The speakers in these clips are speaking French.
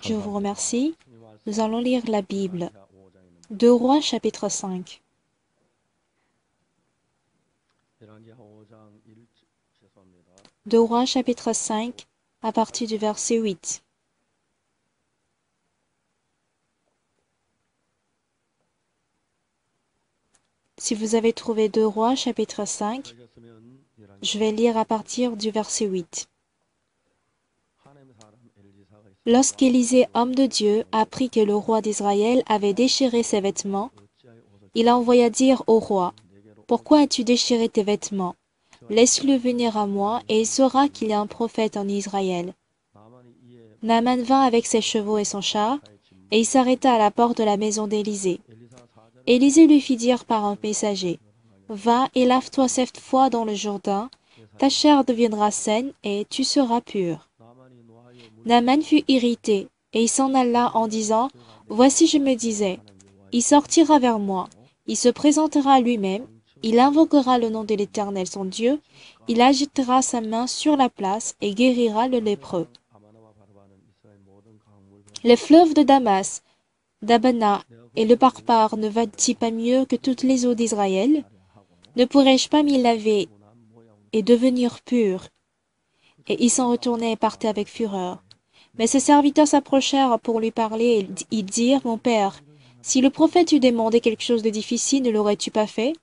Je vous remercie. Nous allons lire la Bible. 2 Rois chapitre 5. Deux Rois chapitre 5 à partir du verset 8. Si vous avez trouvé 2 Rois chapitre 5, je vais lire à partir du verset 8. Lorsqu'Élisée, homme de Dieu, apprit que le roi d'Israël avait déchiré ses vêtements, il envoya dire au roi, « Pourquoi as-tu déchiré tes vêtements? Laisse-le venir à moi, et il saura qu'il y a un prophète en Israël. » Naaman vint avec ses chevaux et son char, et il s'arrêta à la porte de la maison d'Élisée. Élisée lui fit dire par un messager, « Va et lave-toi 7 fois dans le Jourdain, ta chair deviendra saine et tu seras pur. » Naaman fut irrité, et il s'en alla en disant, « Voici je me disais, il sortira vers moi, il se présentera à lui-même, il invoquera le nom de l'Éternel son Dieu, il agitera sa main sur la place et guérira le lépreux. » Les fleuves de Damas, d'Abana et le Parpar ne valent-ils pas mieux que toutes les eaux d'Israël? Ne pourrais-je pas m'y laver et devenir pur? Et ils s'en retournaient et partaient avec fureur. Mais ses serviteurs s'approchèrent pour lui parler et ils dirent, « Mon père, si le prophète eût demandé quelque chose de difficile, ne l'aurais-tu pas fait?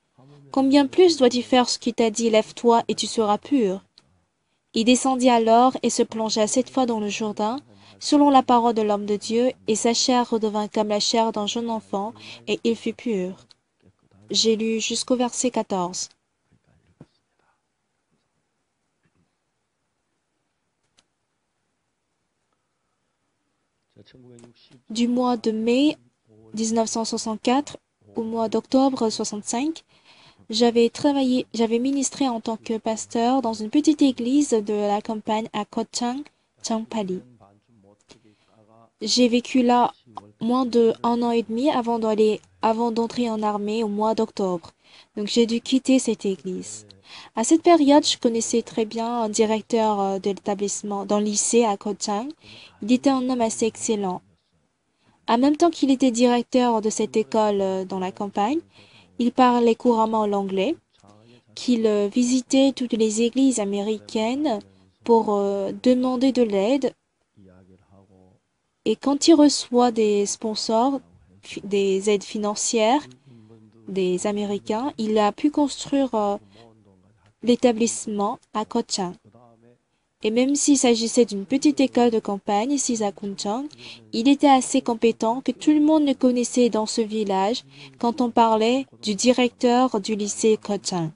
Combien plus dois-tu faire ce qu'il t'a dit, lève-toi et tu seras pur? » Il descendit alors et se plongea 7 fois dans le Jourdain, selon la parole de l'homme de Dieu, et sa chair redevint comme la chair d'un jeune enfant, et il fut pur. J'ai lu jusqu'au verset 14. Du mois de mai 1964 au mois d'octobre 65, j'avais ministré en tant que pasteur dans une petite église de la campagne à Kochang, Champali. J'ai vécu là moins de 1 an et demi avant d'entrer en armée au mois d'octobre. Donc j'ai dû quitter cette église. À cette période, je connaissais très bien un directeur de l'établissement dans le lycée à Kochang. Il était un homme assez excellent. En même temps qu'il était directeur de cette école dans la campagne, il parlait couramment l'anglais, qu'il visitait toutes les églises américaines pour demander de l'aide. Et quand il reçoit des sponsors, des aides financières des Américains, il a pu construire l'établissement à Kochang. Et même s'il s'agissait d'une petite école de campagne ici à Kunchang, il était assez compétent que tout le monde le connaissait dans ce village quand on parlait du directeur du lycée Kochang.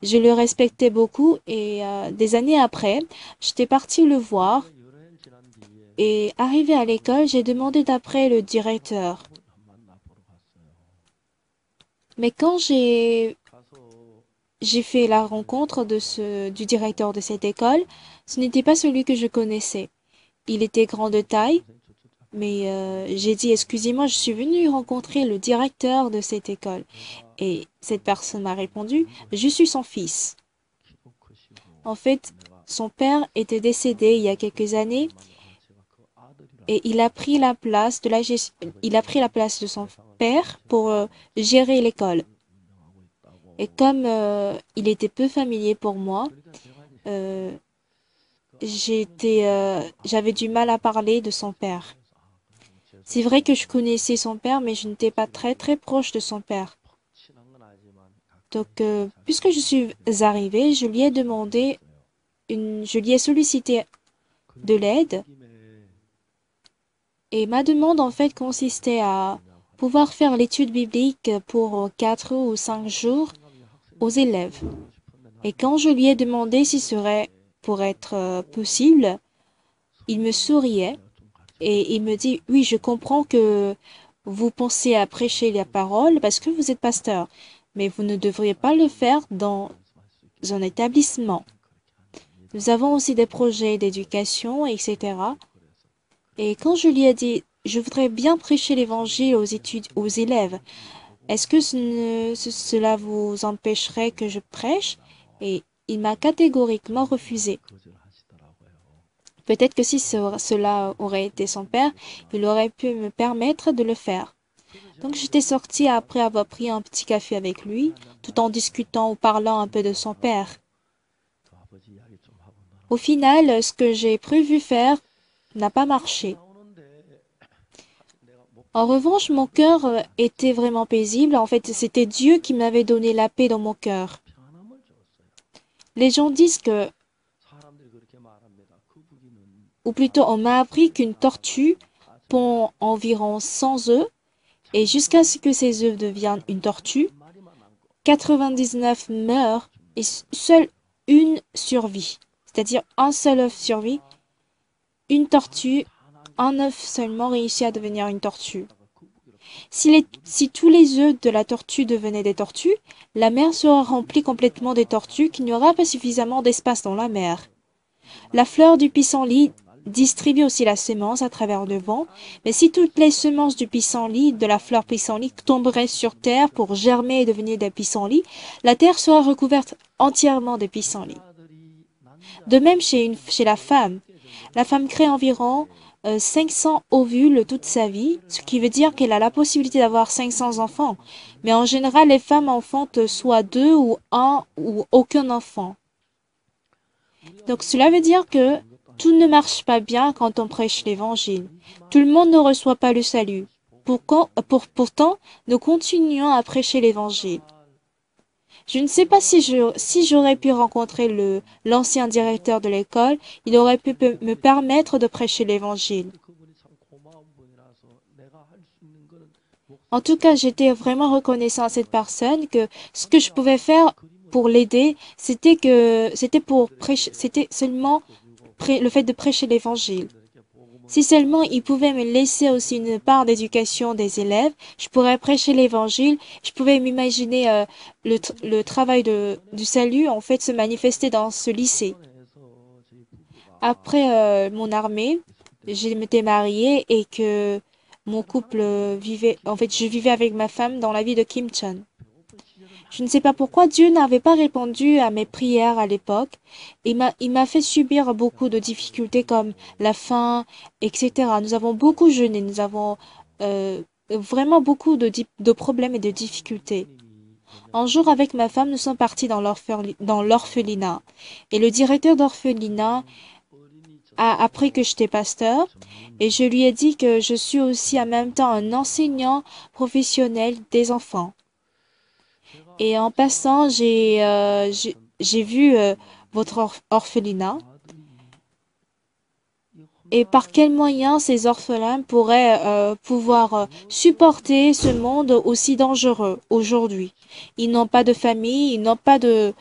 Je le respectais beaucoup et des années après, j'étais partie le voir et arrivé à l'école, j'ai demandé d'après le directeur. Mais quand j'ai fait la rencontre du directeur de cette école, ce n'était pas celui que je connaissais. Il était grand de taille, mais j'ai dit, excusez-moi, je suis venue rencontrer le directeur de cette école. Et cette personne m'a répondu, je suis son fils. En fait, son père était décédé il y a quelques années et il a pris la place de son père pour gérer l'école. Et comme il était peu familier pour moi, euh, j'avais du mal à parler de son père. C'est vrai que je connaissais son père, mais je n'étais pas très très proche de son père. Donc, puisque je suis arrivée, je lui ai sollicité de l'aide. Et ma demande, en fait, consistait à pouvoir faire l'étude biblique pour 4 ou 5 jours aux élèves. Et quand je lui ai demandé si ce serait pour être possible, il me souriait et il me dit, oui, je comprends que vous pensez à prêcher la parole parce que vous êtes pasteur, mais vous ne devriez pas le faire dans un établissement. Nous avons aussi des projets d'éducation, etc. Et quand je lui ai dit, je voudrais bien prêcher l'évangile aux élèves, est-ce que cela vous empêcherait que je prêche? Et il m'a catégoriquement refusé. Peut-être que si cela aurait été son père, il aurait pu me permettre de le faire. Donc j'étais sortie après avoir pris un petit café avec lui, tout en discutant ou parlant un peu de son père. Au final, ce que j'ai prévu faire n'a pas marché. En revanche, mon cœur était vraiment paisible. En fait, c'était Dieu qui m'avait donné la paix dans mon cœur. Les gens disent que, ou plutôt on m'a appris qu'une tortue pond environ 100 œufs et jusqu'à ce que ces œufs deviennent une tortue, 99 meurent et seule une survit. C'est-à-dire un seul œuf survit, une tortue, un œuf seulement réussit à devenir une tortue. Si tous les œufs de la tortue devenaient des tortues, la mer sera remplie complètement des tortues qu'il n'y aura pas suffisamment d'espace dans la mer. La fleur du pissenlit distribue aussi la semence à travers le vent, mais si toutes les semences du pissenlit, de la fleur pissenlit, tomberaient sur terre pour germer et devenir des pissenlits, la terre sera recouverte entièrement de pissenlits. De même chez la femme. La femme crée environ 500 ovules toute sa vie, ce qui veut dire qu'elle a la possibilité d'avoir 500 enfants. Mais en général, les femmes enfantent soit deux ou un ou aucun enfant. Donc cela veut dire que tout ne marche pas bien quand on prêche l'Évangile. Tout le monde ne reçoit pas le salut. Pourtant, nous continuons à prêcher l'Évangile. Je ne sais pas si j'aurais pu rencontrer l'ancien directeur de l'école, il aurait pu me permettre de prêcher l'Évangile. En tout cas, j'étais vraiment reconnaissant à cette personne que ce que je pouvais faire pour l'aider, c'était seulement le fait de prêcher l'Évangile. Si seulement il pouvait me laisser aussi une part d'éducation des élèves, je pourrais prêcher l'Évangile, je pouvais m'imaginer le travail du salut en fait se manifester dans ce lycée. Après mon armée, j'étais mariée et que mon couple je vivais avec ma femme dans la ville de Kimchon. Je ne sais pas pourquoi Dieu n'avait pas répondu à mes prières à l'époque. Il m'a fait subir beaucoup de difficultés comme la faim, etc. Nous avons beaucoup jeûné, nous avons vraiment beaucoup de problèmes et de difficultés. Un jour, avec ma femme, nous sommes partis dans l'orphelinat. Et le directeur d'orphelinat a appris que j'étais pasteur. Et je lui ai dit que je suis aussi en même temps un enseignant professionnel des enfants. Et en passant, j'ai vu votre orphelinat. Et par quels moyens ces orphelins pourraient pouvoir supporter ce monde aussi dangereux aujourd'hui? Ils n'ont pas de famille, ils n'ont pas de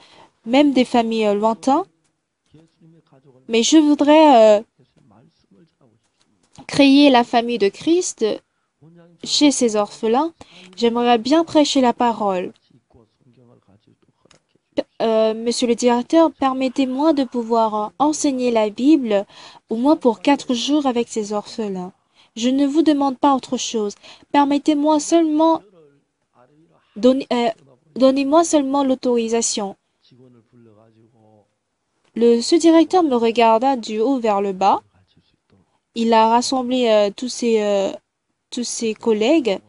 même des familles lointaines. Mais je voudrais créer la famille de Christ chez ces orphelins. J'aimerais bien prêcher la parole. Monsieur le directeur, permettez-moi de pouvoir enseigner la Bible au moins pour 4 jours avec ces orphelins. Je ne vous demande pas autre chose. Permettez-moi seulement, donnez-moi seulement l'autorisation. Ce directeur me regarda du haut vers le bas. Il a rassemblé tous ses collègues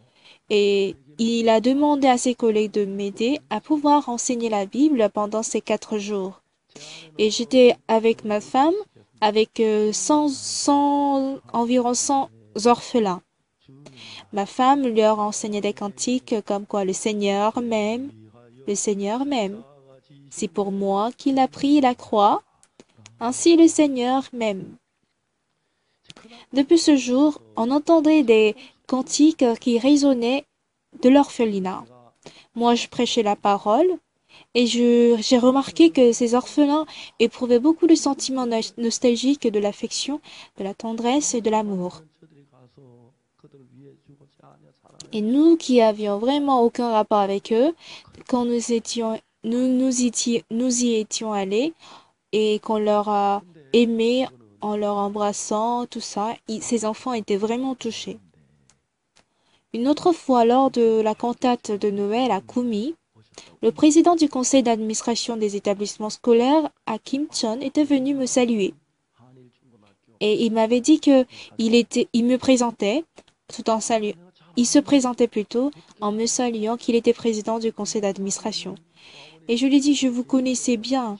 et il a demandé à ses collègues de m'aider à pouvoir enseigner la Bible pendant ces 4 jours. Et j'étais avec ma femme, avec environ 100 orphelins. Ma femme leur enseignait des cantiques comme quoi le Seigneur m'aime, le Seigneur m'aime. C'est pour moi qu'il a pris la croix, ainsi le Seigneur m'aime. Depuis ce jour, on entendait des cantiques qui résonnaient de l'orphelinat. Moi, je prêchais la parole et j'ai remarqué que ces orphelins éprouvaient beaucoup de sentiments nostalgiques de l'affection, de la tendresse et de l'amour. Et nous qui avions vraiment aucun rapport avec eux, quand nous y étions allés et qu'on leur a aimé en leur embrassant, tout ça, ces enfants étaient vraiment touchés. Une autre fois, lors de la cantate de Noël à Kumi, le président du conseil d'administration des établissements scolaires à Kimchon était venu me saluer. Et il m'avait dit que il me présentait tout en saluant. Il se présentait plutôt en me saluant qu'il était président du conseil d'administration. Et je lui ai dit, je vous connaissais bien.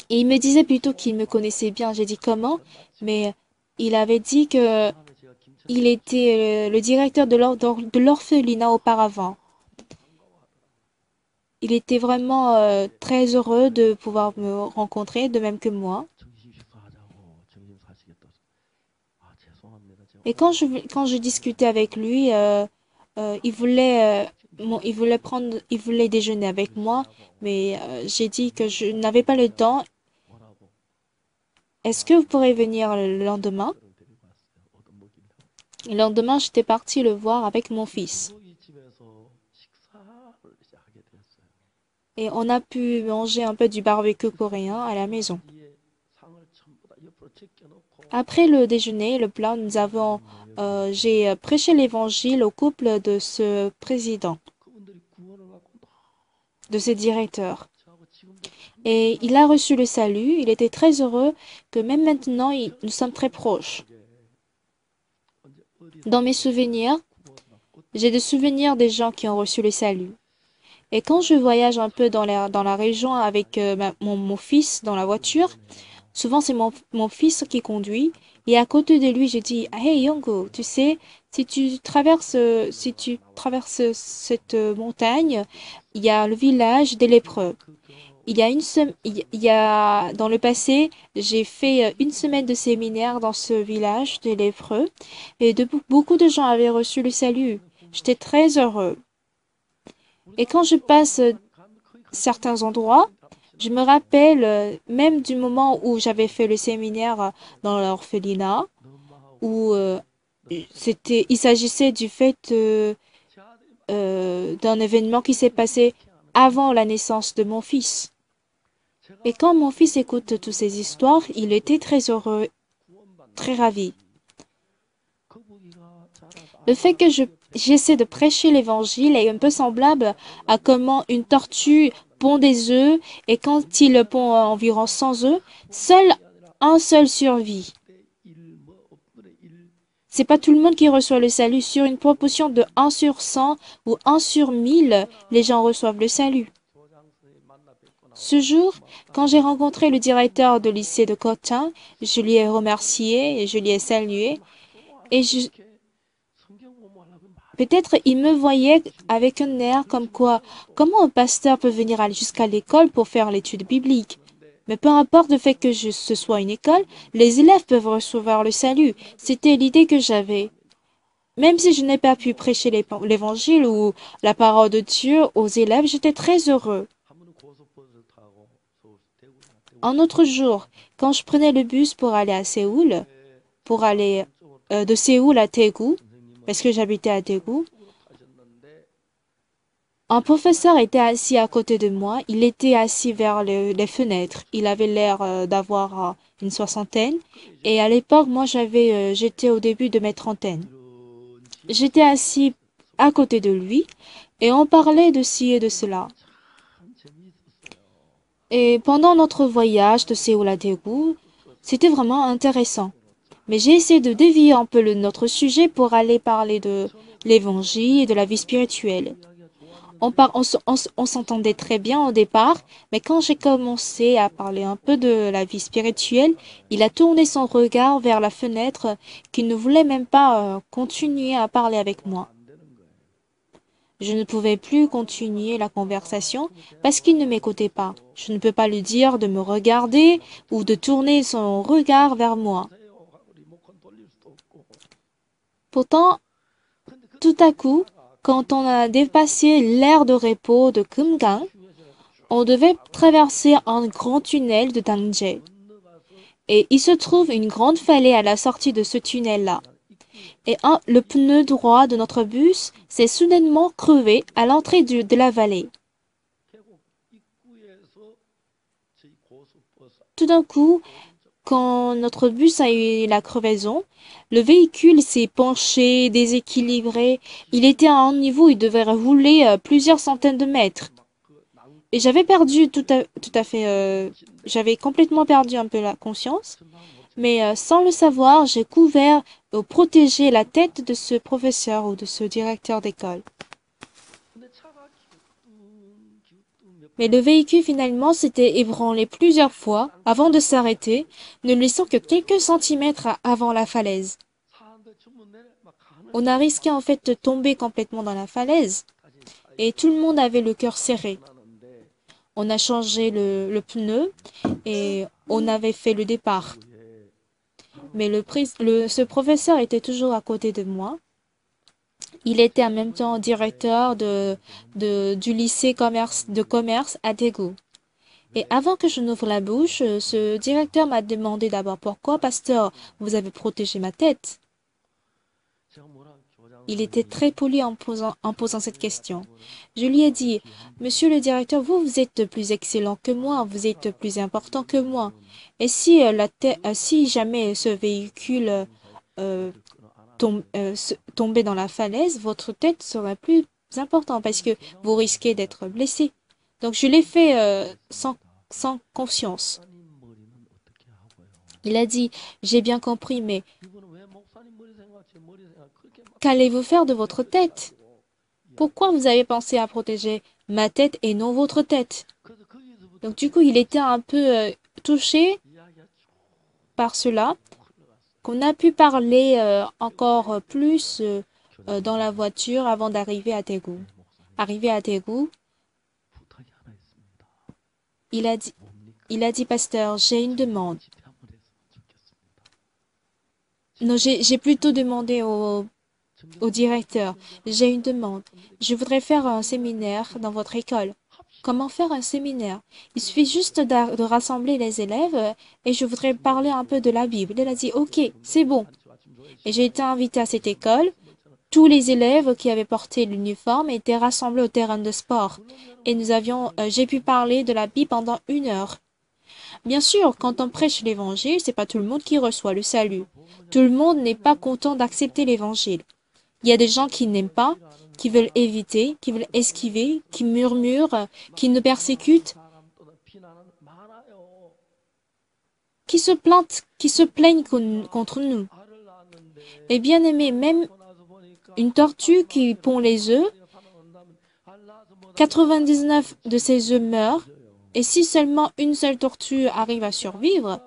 Et il me disait plutôt qu'il me connaissait bien. J'ai dit comment? Mais il avait dit que il était le directeur de l'orphelinat auparavant. Il était vraiment très heureux de pouvoir me rencontrer, de même que moi. Et quand je discutais avec lui, il voulait il voulait déjeuner avec moi, mais j'ai dit que je n'avais pas le temps. Est-ce que vous pourrez venir le lendemain? Le lendemain, j'étais partie le voir avec mon fils. Et on a pu manger un peu du barbecue coréen à la maison. Après le déjeuner, le plat, j'ai prêché l'évangile au couple de ce président, de ce directeur. Et il a reçu le salut. Il était très heureux que même maintenant, nous sommes très proches. Dans mes souvenirs, j'ai des souvenirs des gens qui ont reçu le salut. Et quand je voyage un peu dans la région avec mon fils dans la voiture, souvent c'est mon fils qui conduit. Et à côté de lui, je dis, Hey Yongo, tu sais, si tu traverses cette montagne, il y a le village des lépreux. Il y a, dans le passé, j'ai fait une semaine de séminaire dans ce village des lépreux et beaucoup de gens avaient reçu le salut. J'étais très heureux. Et quand je passe certains endroits, je me rappelle même du moment où j'avais fait le séminaire dans l'orphelinat, où il s'agissait du fait d'un événement qui s'est passé avant la naissance de mon fils. Et quand mon fils écoute toutes ces histoires, il était très heureux, très ravi. Le fait que j'essaie de prêcher l'évangile est un peu semblable à comment une tortue pond des œufs et quand il pond environ 100 œufs, un seul survit. C'est pas tout le monde qui reçoit le salut. Sur une proportion de 1 sur 100 ou 1 sur 1000, les gens reçoivent le salut. Ce jour, quand j'ai rencontré le directeur de lycée de Kotin, je lui ai remercié et je lui ai salué. Et peut-être il me voyait avec un air comme quoi, comment un pasteur peut venir jusqu'à l'école pour faire l'étude biblique? Mais peu importe le fait que ce soit une école, les élèves peuvent recevoir le salut. C'était l'idée que j'avais. Même si je n'ai pas pu prêcher l'évangile ou la parole de Dieu aux élèves, j'étais très heureux. Un autre jour, quand je prenais le bus pour aller à Séoul, pour aller de Séoul à Daegu, parce que j'habitais à Daegu, un professeur était assis à côté de moi. Il était assis vers les fenêtres. Il avait l'air d'avoir une soixantaine. Et à l'époque, moi, j'étais au début de mes trentaines. J'étais assis à côté de lui et on parlait de ci et de cela. Et pendant notre voyage de Séoul à Daegu, c'était vraiment intéressant. Mais j'ai essayé de dévier un peu notre sujet pour aller parler de l'évangile et de la vie spirituelle. On s'entendait très bien au départ, mais quand j'ai commencé à parler un peu de la vie spirituelle, il a tourné son regard vers la fenêtre qu'il ne voulait même pas continuer à parler avec moi. Je ne pouvais plus continuer la conversation parce qu'il ne m'écoutait pas. Je ne peux pas lui dire de me regarder ou de tourner son regard vers moi. Pourtant, tout à coup, quand on a dépassé l'aire de repos de Kumgang, on devait traverser un grand tunnel de Dangje. Et il se trouve une grande falaise à la sortie de ce tunnel-là. Et le pneu droit de notre bus s'est soudainement crevé à l'entrée de la vallée. Tout d'un coup, quand notre bus a eu la crevaison, le véhicule s'est penché, déséquilibré. Il était à un niveau où il devait rouler plusieurs centaines de mètres. Et j'avais perdu tout à fait, j'avais complètement perdu un peu la conscience. Mais sans le savoir, j'ai couvert ou protégé la tête de ce professeur ou de ce directeur d'école. Mais le véhicule finalement s'était ébranlé plusieurs fois avant de s'arrêter, ne laissant que quelques centimètres avant la falaise. On a risqué en fait de tomber complètement dans la falaise et tout le monde avait le cœur serré. On a changé le pneu et on avait fait le départ. Mais ce professeur était toujours à côté de moi. Il était en même temps directeur du lycée de commerce à Daegu. Et avant que je n'ouvre la bouche, ce directeur m'a demandé d'abord pourquoi, pasteur, vous avez protégé ma tête. Il était très poli en posant cette question. Je lui ai dit, Monsieur le directeur, vous êtes plus excellent que moi, vous êtes plus important que moi. Et si, si jamais ce véhicule euh, tombait dans la falaise, votre tête serait plus importante parce que vous risquez d'être blessé. Donc je l'ai fait sans conscience. Il a dit, j'ai bien compris, mais qu'allez-vous faire de votre tête? Pourquoi vous avez pensé à protéger ma tête et non votre tête? Donc du coup, il était un peu touché par cela, qu'on a pu parler encore plus dans la voiture avant d'arriver à Daegu. Arrivé à Daegu, il a dit, il a dit, pasteur, j'ai une demande. Non, j'ai plutôt demandé au directeur, j'ai une demande. Je voudrais faire un séminaire dans votre école. Comment faire un séminaire? Il suffit juste de rassembler les élèves et je voudrais parler un peu de la Bible. Il a dit, OK, c'est bon. Et j'ai été invité à cette école. Tous les élèves qui avaient porté l'uniforme étaient rassemblés au terrain de sport. Et j'ai pu parler de la Bible pendant 1 heure. Bien sûr, quand on prêche l'évangile, c'est pas tout le monde qui reçoit le salut. Tout le monde n'est pas content d'accepter l'évangile. Il y a des gens qui n'aiment pas, qui veulent éviter, qui veulent esquiver, qui murmurent, qui nous persécutent, qui se plaignent contre nous. Et bien aimé, même une tortue qui pond les œufs, 99 de ses œufs meurent, et si seulement une seule tortue arrive à survivre,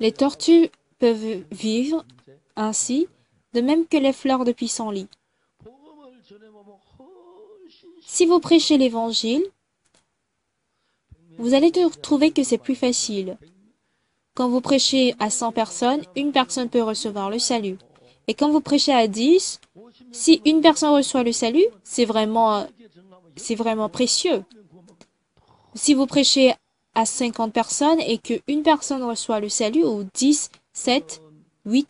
les tortues peuvent vivre ainsi, de même que les fleurs de pissenlit. Si vous prêchez l'évangile, vous allez trouver que c'est plus facile. Quand vous prêchez à 100 personnes, une personne peut recevoir le salut. Et quand vous prêchez à 10, si une personne reçoit le salut, c'est vraiment précieux. Si vous prêchez à 50 personnes et qu'une personne reçoit le salut, ou 10, 7, 8,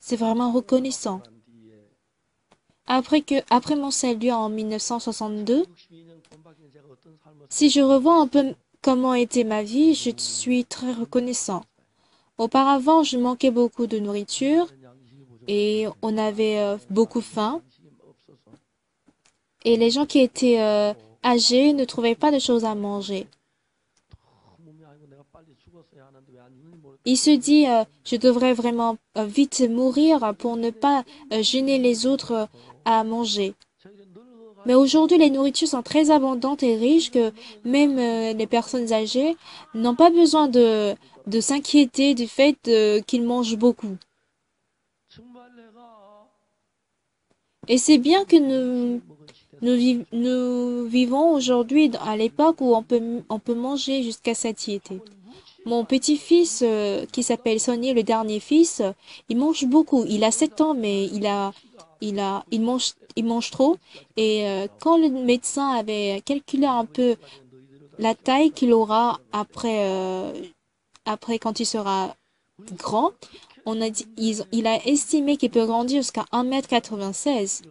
c'est vraiment reconnaissant. Après mon salut en 1962, si je revois un peu comment était ma vie, je suis très reconnaissant. Auparavant, je manquais beaucoup de nourriture et on avait beaucoup faim. Et les gens qui étaient âgés ne trouvaient pas de choses à manger. Il se dit, je devrais vraiment vite mourir pour ne pas gêner les autres à manger. Mais aujourd'hui, les nourritures sont très abondantes et riches que même les personnes âgées n'ont pas besoin de s'inquiéter du fait qu'ils mangent beaucoup. Et c'est bien que nous vivons aujourd'hui à l'époque où on peut manger jusqu'à satiété. Mon petit-fils, qui s'appelle Sonny, le dernier fils, il mange beaucoup. Il a 7 ans, mais il mange trop. Et quand le médecin avait calculé un peu la taille qu'il aura après quand il sera grand, il a estimé qu'il peut grandir jusqu'à 1,96 m.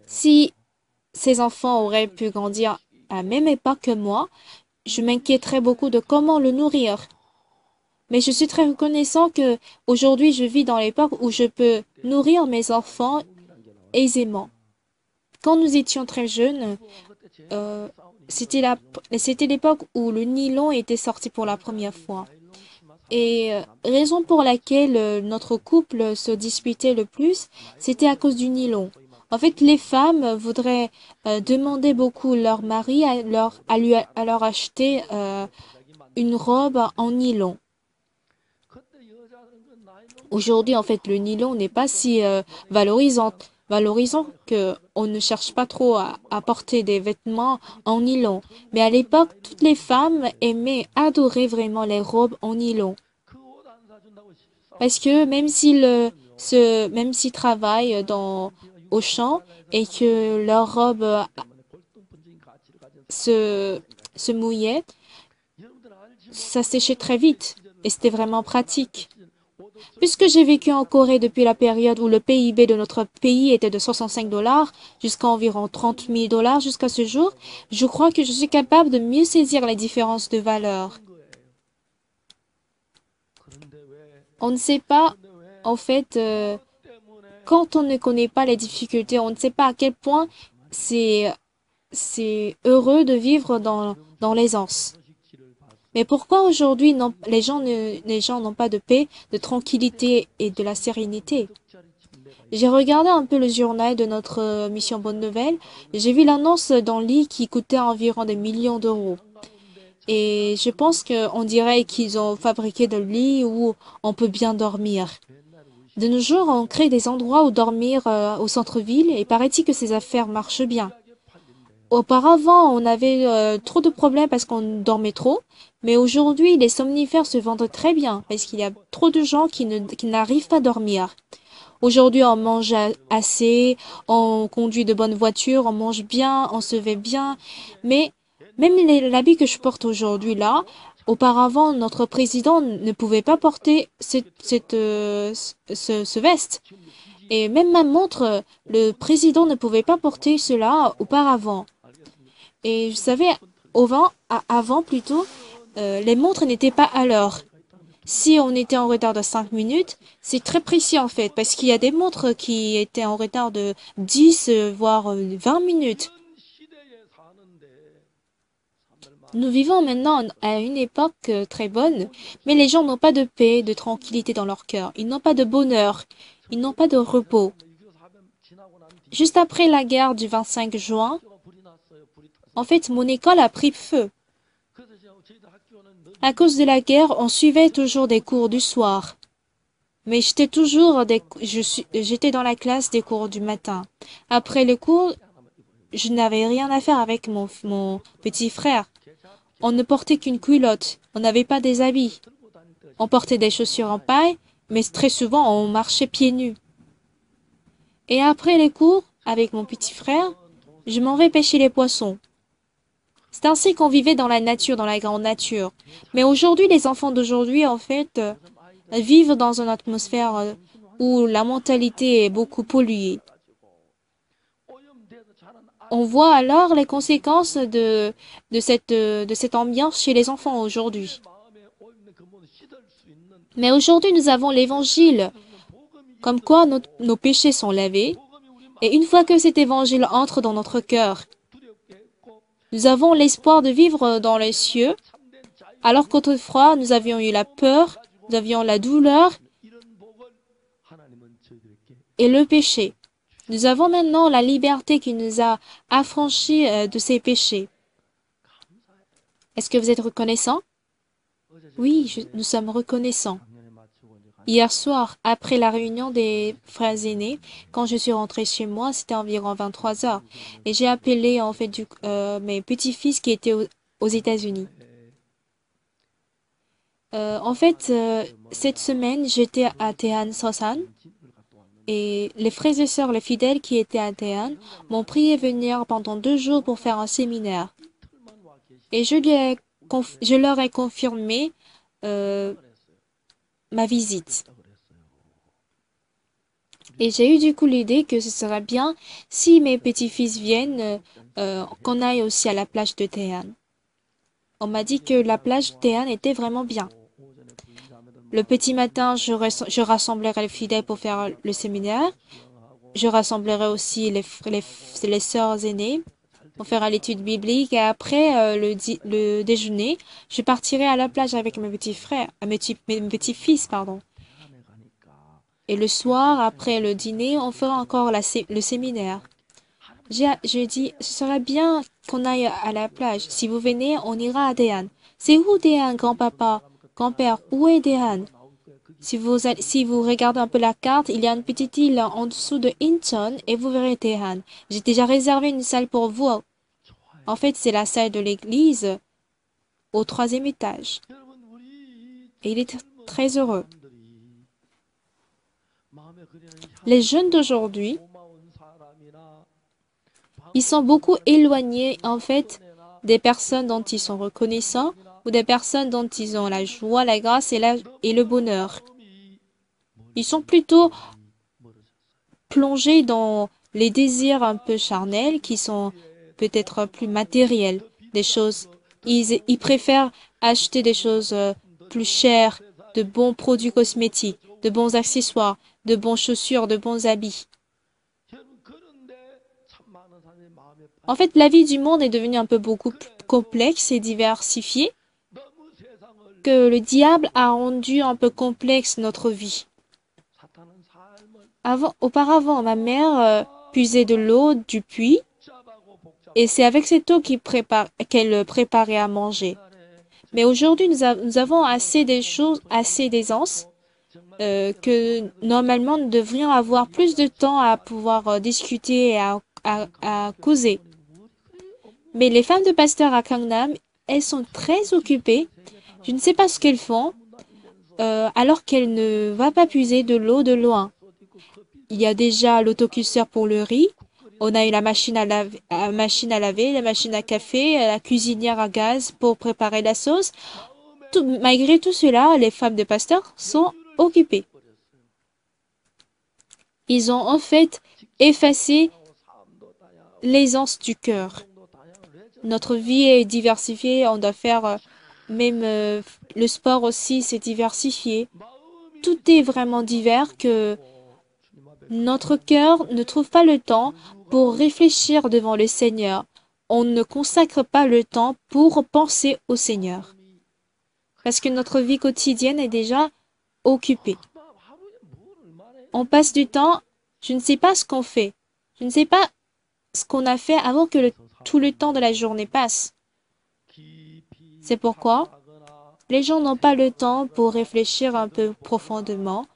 Si ces enfants auraient pu grandir à la même époque que moi, je m'inquiéterais beaucoup de comment le nourrir. Mais je suis très reconnaissant que aujourd'hui je vis dans l'époque où je peux nourrir mes enfants aisément. Quand nous étions très jeunes, euh, c'était c'était l'époque où le nylon était sorti pour la première fois. Et raison pour laquelle notre couple se disputait le plus, c'était à cause du nylon. En fait, les femmes voudraient demander beaucoup leur mari à leur acheter une robe en nylon. Aujourd'hui, en fait, le nylon n'est pas si valorisant que on ne cherche pas trop à porter des vêtements en nylon. Mais à l'époque, toutes les femmes aimaient, adoraient vraiment les robes en nylon. Parce que même s'ils travaillent au champ et que leur robe se, se mouillait, ça séchait très vite. Et c'était vraiment pratique. Puisque j'ai vécu en Corée depuis la période où le PIB de notre pays était de 65 dollars jusqu'à environ 30 000 dollars jusqu'à ce jour, je crois que je suis capable de mieux saisir les différences de valeur. On ne sait pas, en fait, quand on ne connaît pas les difficultés, on ne sait pas à quel point c'est, c'est heureux de vivre dans l'aisance. Mais pourquoi aujourd'hui les gens n'ont pas de paix, de tranquillité et de la sérénité? J'ai regardé un peu le journal de notre mission Bonne Nouvelle. J'ai vu l'annonce d'un lit qui coûtait environ des millions d'euros. Et je pense qu'on dirait qu'ils ont fabriqué des lits où on peut bien dormir. De nos jours, on crée des endroits où dormir au centre-ville et paraît-il que ces affaires marchent bien. Auparavant, on avait trop de problèmes parce qu'on dormait trop, mais aujourd'hui, les somnifères se vendent très bien parce qu'il y a trop de gens qui n'arrivent pas à dormir. Aujourd'hui, on mange assez, on conduit de bonnes voitures, on mange bien, on se vêt bien, mais même l'habit que je porte aujourd'hui là, auparavant, notre président ne pouvait pas porter ce veste. Et même ma montre, le président ne pouvait pas porter cela auparavant. Et je savais, avant plutôt, les montres n'étaient pas à l'heure. Si on était en retard de 5 minutes, c'est très précis en fait, parce qu'il y a des montres qui étaient en retard de 10, voire 20 minutes. Nous vivons maintenant à une époque très bonne, mais les gens n'ont pas de paix, de tranquillité dans leur cœur. Ils n'ont pas de bonheur. Ils n'ont pas de repos. Juste après la guerre du 25 juin, en fait, mon école a pris feu. À cause de la guerre, on suivait toujours des cours du soir. Mais j'étais dans la classe des cours du matin. Après les cours, je n'avais rien à faire avec mon petit frère. On ne portait qu'une culotte. On n'avait pas des habits. On portait des chaussures en paille, mais très souvent on marchait pieds nus. Et après les cours, avec mon petit frère, je m'en vais pêcher les poissons. C'est ainsi qu'on vivait dans la nature, dans la grande nature. Mais aujourd'hui, les enfants d'aujourd'hui, en fait, vivent dans une atmosphère où la mentalité est beaucoup polluée. On voit alors les conséquences de cette ambiance chez les enfants aujourd'hui. Mais aujourd'hui, nous avons l'évangile, comme quoi nos péchés sont lavés. Et une fois que cet évangile entre dans notre cœur, nous avons l'espoir de vivre dans les cieux, alors qu'autrefois, nous avions eu la peur, nous avions la douleur et le péché. Nous avons maintenant la liberté qui nous a affranchis de ces péchés. Est-ce que vous êtes reconnaissant? Oui, nous sommes reconnaissants. Hier soir, après la réunion des frères aînés, quand je suis rentrée chez moi, c'était environ 23 heures. Et j'ai appelé en fait mes petits-fils qui étaient aux États-Unis. Cette semaine, j'étais à Tehan Sosan et les frères et sœurs, les fidèles qui étaient à Tehan, m'ont prié venir pendant 2 jours pour faire un séminaire. Et je leur ai confirmé euh, ma visite. Et j'ai eu du coup l'idée que ce serait bien si mes petits-fils viennent, qu'on aille aussi à la plage de Tehan. On m'a dit que la plage de Tehan était vraiment bien. Le petit matin, je rassemblerai les fidèles pour faire le séminaire. Je rassemblerai aussi les sœurs aînées. On fera l'étude biblique et après le déjeuner, je partirai à la plage avec mes petits frères, mes petits-fils, pardon. Et le soir, après le dîner, on fera encore le séminaire. J'ai dit, ce serait bien qu'on aille à la plage. Si vous venez, on ira à Déhan. C'est où Déhan, grand-papa? Grand-père, où est Déhan? Si vous regardez un peu la carte, il y a une petite île en dessous de Hinton et vous verrez Déhan. J'ai déjà réservé une salle pour vous. En fait, c'est la salle de l'église au troisième étage. Et il est très heureux. Les jeunes d'aujourd'hui, ils sont beaucoup éloignés, en fait, des personnes dont ils sont reconnaissants ou des personnes dont ils ont la joie, la grâce et le bonheur. Ils sont plutôt plongés dans les désirs un peu charnels qui sont peut-être plus matériels, des choses. Ils préfèrent acheter des choses plus chères, de bons produits cosmétiques, de bons accessoires, de bonnes chaussures, de bons habits. En fait, la vie du monde est devenue un peu beaucoup plus complexe et diversifiée, que le diable a rendu un peu complexe notre vie. Auparavant, ma mère puisait de l'eau du puits et c'est avec cette eau qu'elle préparait à manger. Mais aujourd'hui, nous avons assez des choses, assez d'aisance que normalement nous devrions avoir plus de temps à pouvoir discuter et à causer. Mais les femmes de pasteur à Gangnam, elles sont très occupées. Je ne sais pas ce qu'elles font alors qu'elles ne vont pas puiser de l'eau de loin. Il y a déjà l'autocuisseur pour le riz. On a eu la machine à laver, la machine à café, la cuisinière à gaz pour préparer la sauce. Malgré tout cela, les femmes de pasteur sont occupées. Ils ont en fait effacé l'aisance du cœur. Notre vie est diversifiée, on doit faire même le sport aussi, c'est diversifié. Tout est vraiment divers que notre cœur ne trouve pas le temps pour réfléchir devant le Seigneur. On ne consacre pas le temps pour penser au Seigneur. Parce que notre vie quotidienne est déjà occupée. On passe du temps, je ne sais pas ce qu'on fait. Je ne sais pas ce qu'on a fait avant que tout le temps de la journée passe. C'est pourquoi les gens n'ont pas le temps pour réfléchir un peu profondément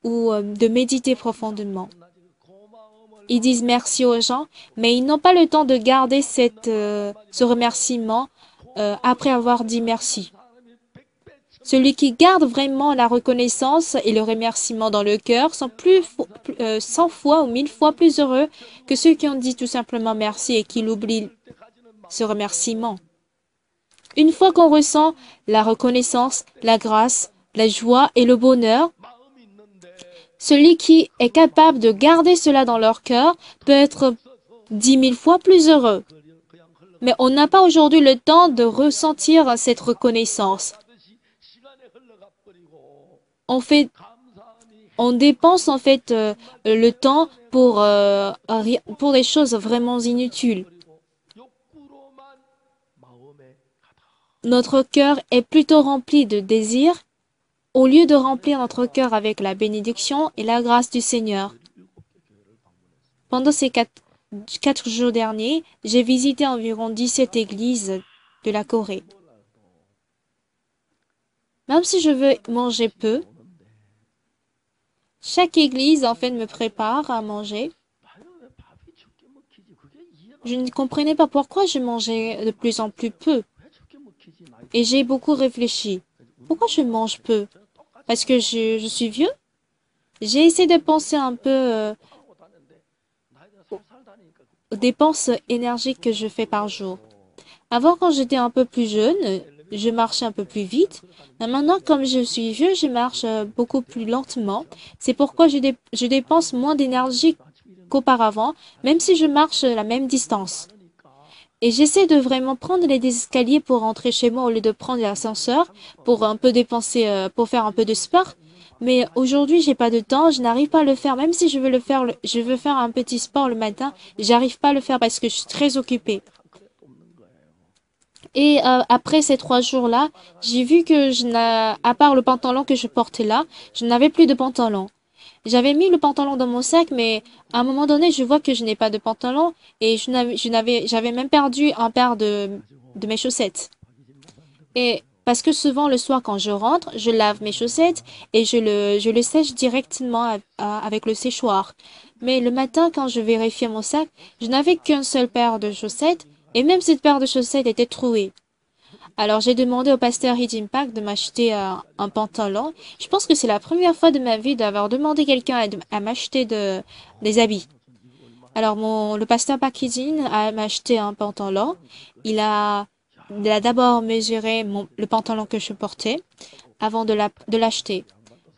ou de méditer profondément. Ils disent merci aux gens, mais ils n'ont pas le temps de garder ce remerciement après avoir dit merci. Celui qui garde vraiment la reconnaissance et le remerciement dans le cœur sont 100 fois ou 1000 fois plus heureux que ceux qui ont dit tout simplement merci et qui l'oublient ce remerciement. Une fois qu'on ressent la reconnaissance, la grâce, la joie et le bonheur, celui qui est capable de garder cela dans leur cœur peut être 10 000 fois plus heureux. Mais on n'a pas aujourd'hui le temps de ressentir cette reconnaissance. On dépense en fait le temps pour des choses vraiment inutiles. Notre cœur est plutôt rempli de désirs au lieu de remplir notre cœur avec la bénédiction et la grâce du Seigneur. Pendant ces 4 jours derniers, j'ai visité environ 17 églises de la Corée. Même si je veux manger peu, chaque église en fait me prépare à manger. Je ne comprenais pas pourquoi je mangeais de plus en plus peu. Et j'ai beaucoup réfléchi. Pourquoi je mange peu? Parce que je suis vieux? J'ai essayé de penser un peu aux dépenses énergiques que je fais par jour. Avant, quand j'étais un peu plus jeune, je marchais un peu plus vite. Mais maintenant, comme je suis vieux, je marche beaucoup plus lentement. C'est pourquoi je dépense moins d'énergie qu'auparavant, même si je marche la même distance. Et j'essaie de vraiment prendre les escaliers pour rentrer chez moi au lieu de prendre l'ascenseur pour un peu dépenser, pour faire un peu de sport. Mais aujourd'hui, j'ai pas de temps, je n'arrive pas à le faire. Même si je veux le faire, je veux faire un petit sport le matin, j'arrive pas à le faire parce que je suis très occupée. Et après ces 3 jours-là, j'ai vu que à part le pantalon que je portais là, je n'avais plus de pantalon. J'avais mis le pantalon dans mon sac, mais à un moment donné, je vois que je n'ai pas de pantalon et j'avais même perdu un paire de mes chaussettes. Et parce que souvent le soir quand je rentre, je lave mes chaussettes et je le sèche directement avec le séchoir. Mais le matin, quand je vérifiais mon sac, je n'avais qu'une seule paire de chaussettes et même cette paire de chaussettes était trouée. Alors j'ai demandé au pasteur Hidden Park de m'acheter un pantalon. Je pense que c'est la première fois de ma vie d'avoir demandé quelqu'un à m'acheter des habits. Alors le pasteur Park Hidden m'a acheté un pantalon. Il a d'abord mesuré le pantalon que je portais avant de l'acheter.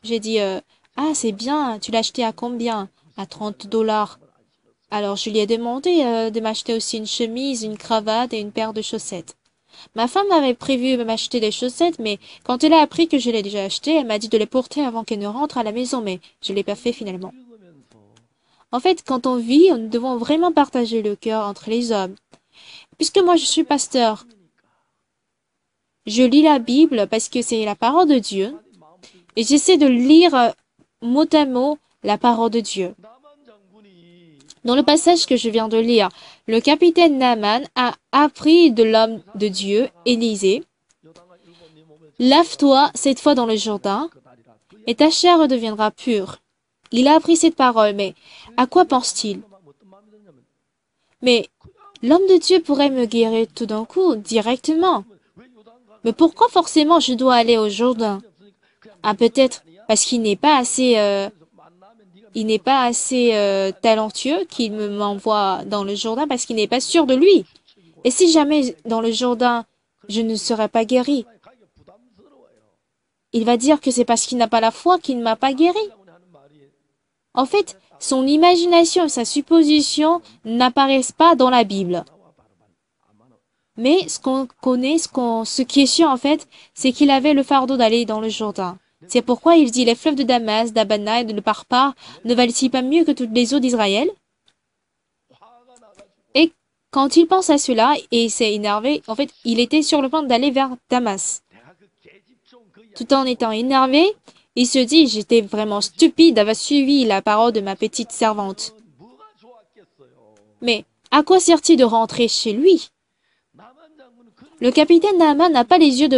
J'ai dit, ah c'est bien, tu l'as acheté à combien? À 30 $. Alors je lui ai demandé de m'acheter aussi une chemise, une cravate et une paire de chaussettes. Ma femme avait prévu de m'acheter des chaussettes, mais quand elle a appris que je l'ai déjà acheté, elle m'a dit de les porter avant qu'elle ne rentre à la maison, mais je l'ai pas fait finalement. En fait, quand on vit, nous devons vraiment partager le cœur entre les hommes. Puisque moi je suis pasteur, je lis la Bible parce que c'est la parole de Dieu, et j'essaie de lire mot à mot la parole de Dieu. Dans le passage que je viens de lire, le capitaine Naaman a appris de l'homme de Dieu, Élisée, lave-toi cette fois dans le Jourdain, et ta chair redeviendra pure. Il a appris cette parole, mais à quoi pense-t-il? Mais l'homme de Dieu pourrait me guérir tout d'un coup, directement. Mais pourquoi forcément je dois aller au Jourdain? Ah, peut-être parce qu'il n'est pas assez, talentueux qu'il m'envoie dans le Jourdain parce qu'il n'est pas sûr de lui. Et si jamais dans le Jourdain je ne serai pas guéri, il va dire que c'est parce qu'il n'a pas la foi qu'il ne m'a pas guéri. En fait, son imagination et sa supposition n'apparaissent pas dans la Bible. Mais ce qu'on connaît, ce qui est sûr en fait, c'est qu'il avait le fardeau d'aller dans le Jourdain. C'est pourquoi il dit les fleuves de Damas, d'Abana et de Parpar ne valent-ils pas mieux que toutes les eaux d'Israël? Et quand il pense à cela et il s'est énervé, en fait, il était sur le point d'aller vers Damas. Tout en étant énervé, il se dit, j'étais vraiment stupide d'avoir suivi la parole de ma petite servante. Mais à quoi sert-il de rentrer chez lui? Le capitaine Naaman n'a pas les yeux de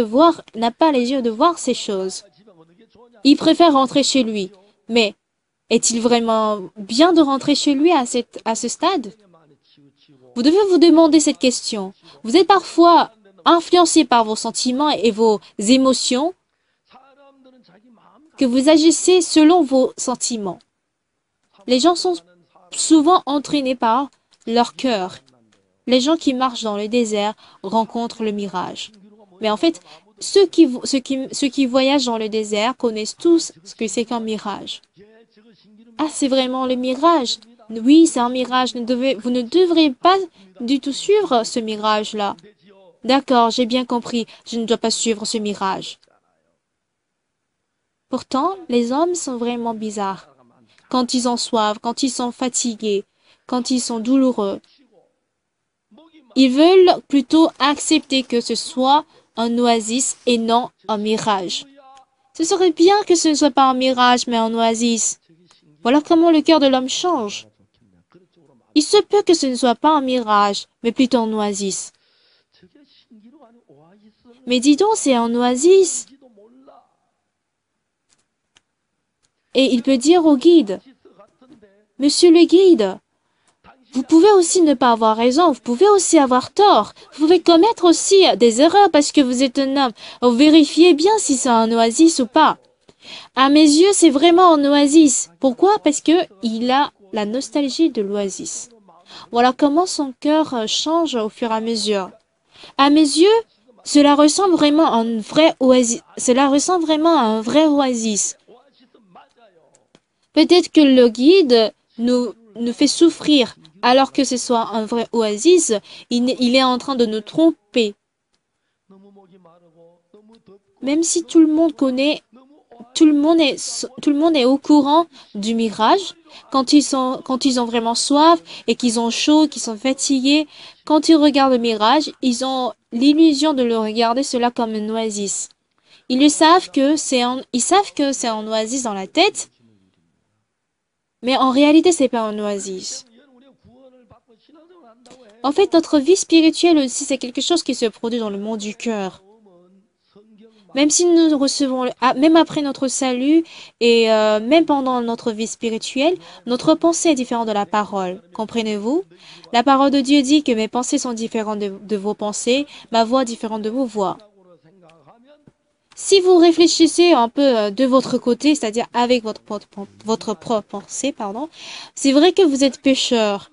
voir ces choses. Il préfère rentrer chez lui. Mais est-il vraiment bien de rentrer chez lui à ce stade? Vous devez vous demander cette question. Vous êtes parfois influencé par vos sentiments et vos émotions, que vous agissez selon vos sentiments. Les gens sont souvent entraînés par leur cœur. Les gens qui marchent dans le désert rencontrent le mirage. Mais en fait, ceux qui voyagent dans le désert connaissent tous ce que c'est qu'un mirage. Ah, c'est vraiment le mirage. Oui, c'est un mirage. Vous ne devrez pas du tout suivre ce mirage-là. D'accord, j'ai bien compris. Je ne dois pas suivre ce mirage. Pourtant, les hommes sont vraiment bizarres. Quand ils ont soif, quand ils sont fatigués, quand ils sont douloureux, ils veulent plutôt accepter que ce soit un oasis et non un mirage. Ce serait bien que ce ne soit pas un mirage mais un oasis. Voilà comment le cœur de l'homme change. Il se peut que ce ne soit pas un mirage, mais plutôt un oasis. Mais dis donc, c'est un oasis. Et il peut dire au guide, Monsieur le guide, vous pouvez aussi ne pas avoir raison, vous pouvez aussi avoir tort, vous pouvez commettre aussi des erreurs parce que vous êtes un homme. Vérifiez bien si c'est un oasis ou pas. À mes yeux, c'est vraiment un oasis. Pourquoi? Parce que il a la nostalgie de l'oasis. Voilà comment son cœur change au fur et à mesure. À mes yeux, cela ressemble vraiment à un vrai oasis. Cela ressemble vraiment à un vrai oasis. Peut-être que le guide nous fait souffrir alors que ce soit un vrai oasis, il est en train de nous tromper. Même si tout le monde connaît, tout le monde est au courant du mirage, quand ils ont vraiment soif et qu'ils ont chaud, qu'ils sont fatigués, quand ils regardent le mirage, ils ont l'illusion de le regarder cela comme un oasis. Ils savent que c'est un oasis dans la tête, mais en réalité, c'est pas un oasis. En fait, notre vie spirituelle aussi, c'est quelque chose qui se produit dans le monde du cœur. Même si nous recevons, même après notre salut et même pendant notre vie spirituelle, notre pensée est différente de la parole. Comprenez-vous? La parole de Dieu dit que mes pensées sont différentes de vos pensées, ma voix est différente de vos voix. Si vous réfléchissez un peu de votre côté, c'est-à-dire avec votre propre pensée, pardon, c'est vrai que vous êtes pécheur,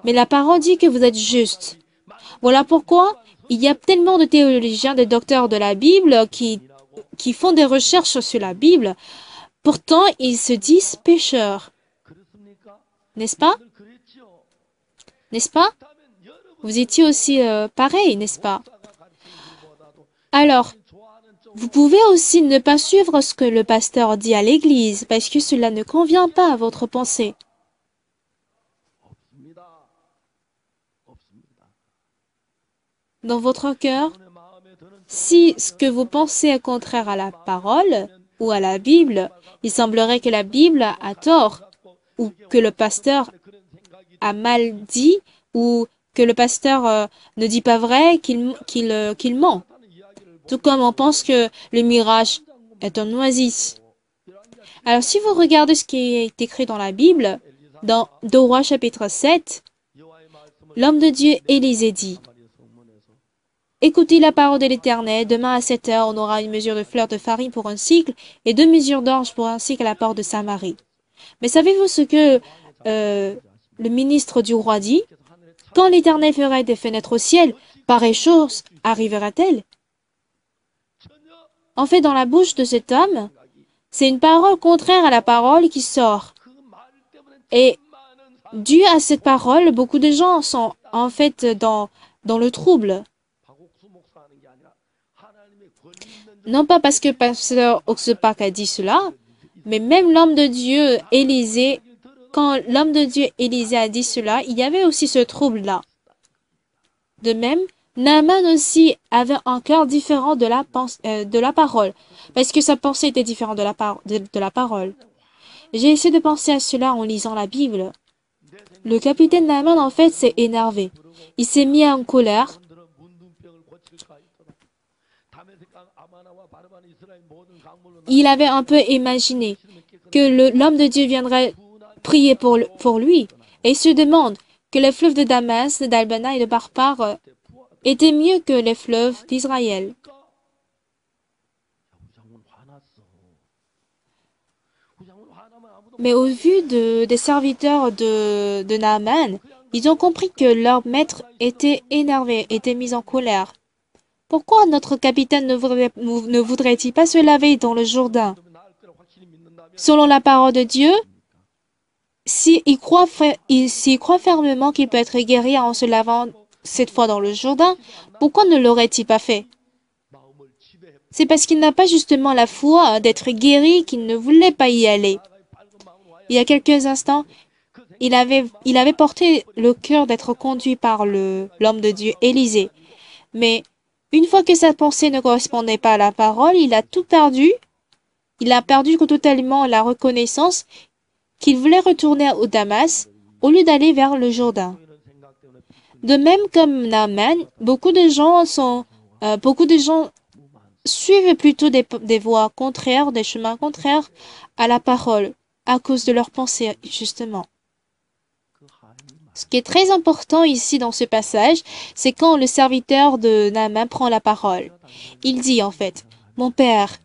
mais la parole dit que vous êtes juste. Voilà pourquoi il y a tellement de théologiens, de docteurs de la Bible qui font des recherches sur la Bible. Pourtant, ils se disent pécheurs. N'est-ce pas? N'est-ce pas? Vous étiez aussi pareil, n'est-ce pas? Alors, vous pouvez aussi ne pas suivre ce que le pasteur dit à l'église parce que cela ne convient pas à votre pensée. Dans votre cœur, si ce que vous pensez est contraire à la parole ou à la Bible, il semblerait que la Bible a tort ou que le pasteur a mal dit ou que le pasteur ne dit pas vrai, qu'il ment. Tout comme on pense que le mirage est un oasis. Alors si vous regardez ce qui est écrit dans la Bible, dans 2 Rois chapitre 7, l'homme de Dieu Élisée dit, écoutez la parole de l'Éternel, demain à 7 heures, on aura une mesure de fleur de farine pour un cycle et 2 mesures d'orge pour un cycle à la porte de Samarie. Mais savez-vous ce que le ministre du roi dit? Quand l'Éternel fera des fenêtres au ciel, pareille chose arrivera-t-elle? En fait, dans la bouche de cet homme, c'est une parole contraire à la parole qui sort. Et dû à cette parole, beaucoup de gens sont en fait dans le trouble. Non pas parce que pasteur Oxepak a dit cela, mais même l'homme de Dieu Élisée, quand l'homme de Dieu Élisée a dit cela, il y avait aussi ce trouble-là. De même, Naaman aussi avait un cœur différent de la parole, parce que sa pensée était différente de la parole. J'ai essayé de penser à cela en lisant la Bible. Le capitaine Naaman, en fait, s'est énervé. Il s'est mis en colère. Il avait un peu imaginé que l'homme de Dieu viendrait prier pour lui, et il se demande que les fleuves de Damas, d'Albana et de Barpar étaient mieux que les fleuves d'Israël. Mais au vu des serviteurs de Naaman, ils ont compris que leur maître était énervé, était mis en colère. Pourquoi notre capitaine ne voudrait-il pas se laver dans le Jourdain? Selon la parole de Dieu, s'il croit fermement qu'il peut être guéri en se lavant cette fois dans le Jourdain, pourquoi ne l'aurait-il pas fait? C'est parce qu'il n'a pas justement la foi d'être guéri qu'il ne voulait pas y aller. Il y a quelques instants, il avait porté le cœur d'être conduit par l'homme de Dieu, Élisée. Mais une fois que sa pensée ne correspondait pas à la parole, il a tout perdu. Il a perdu totalement la reconnaissance qu'il voulait retourner au Damas au lieu d'aller vers le Jourdain. De même comme Naaman, beaucoup de gens suivent plutôt des voies contraires, des chemins contraires à la parole, à cause de leurs pensées, justement. Ce qui est très important ici dans ce passage, c'est quand le serviteur de Naaman prend la parole. Il dit en fait, mon père,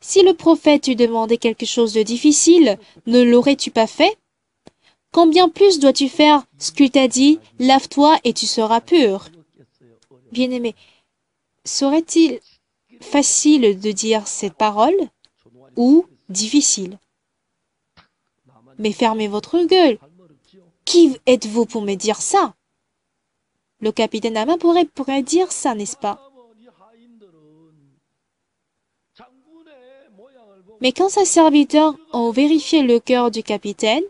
si le prophète t'eût demandé quelque chose de difficile, ne l'aurais-tu pas fait? Combien plus dois-tu faire ce qu'il t'a dit, lave-toi et tu seras pur? Bien-aimé, serait-il facile de dire cette parole ou difficile? Mais fermez votre gueule. Qui êtes-vous pour me dire ça? Le capitaine Amin pourrait dire ça, n'est-ce pas? Mais quand ses serviteurs ont vérifié le cœur du capitaine,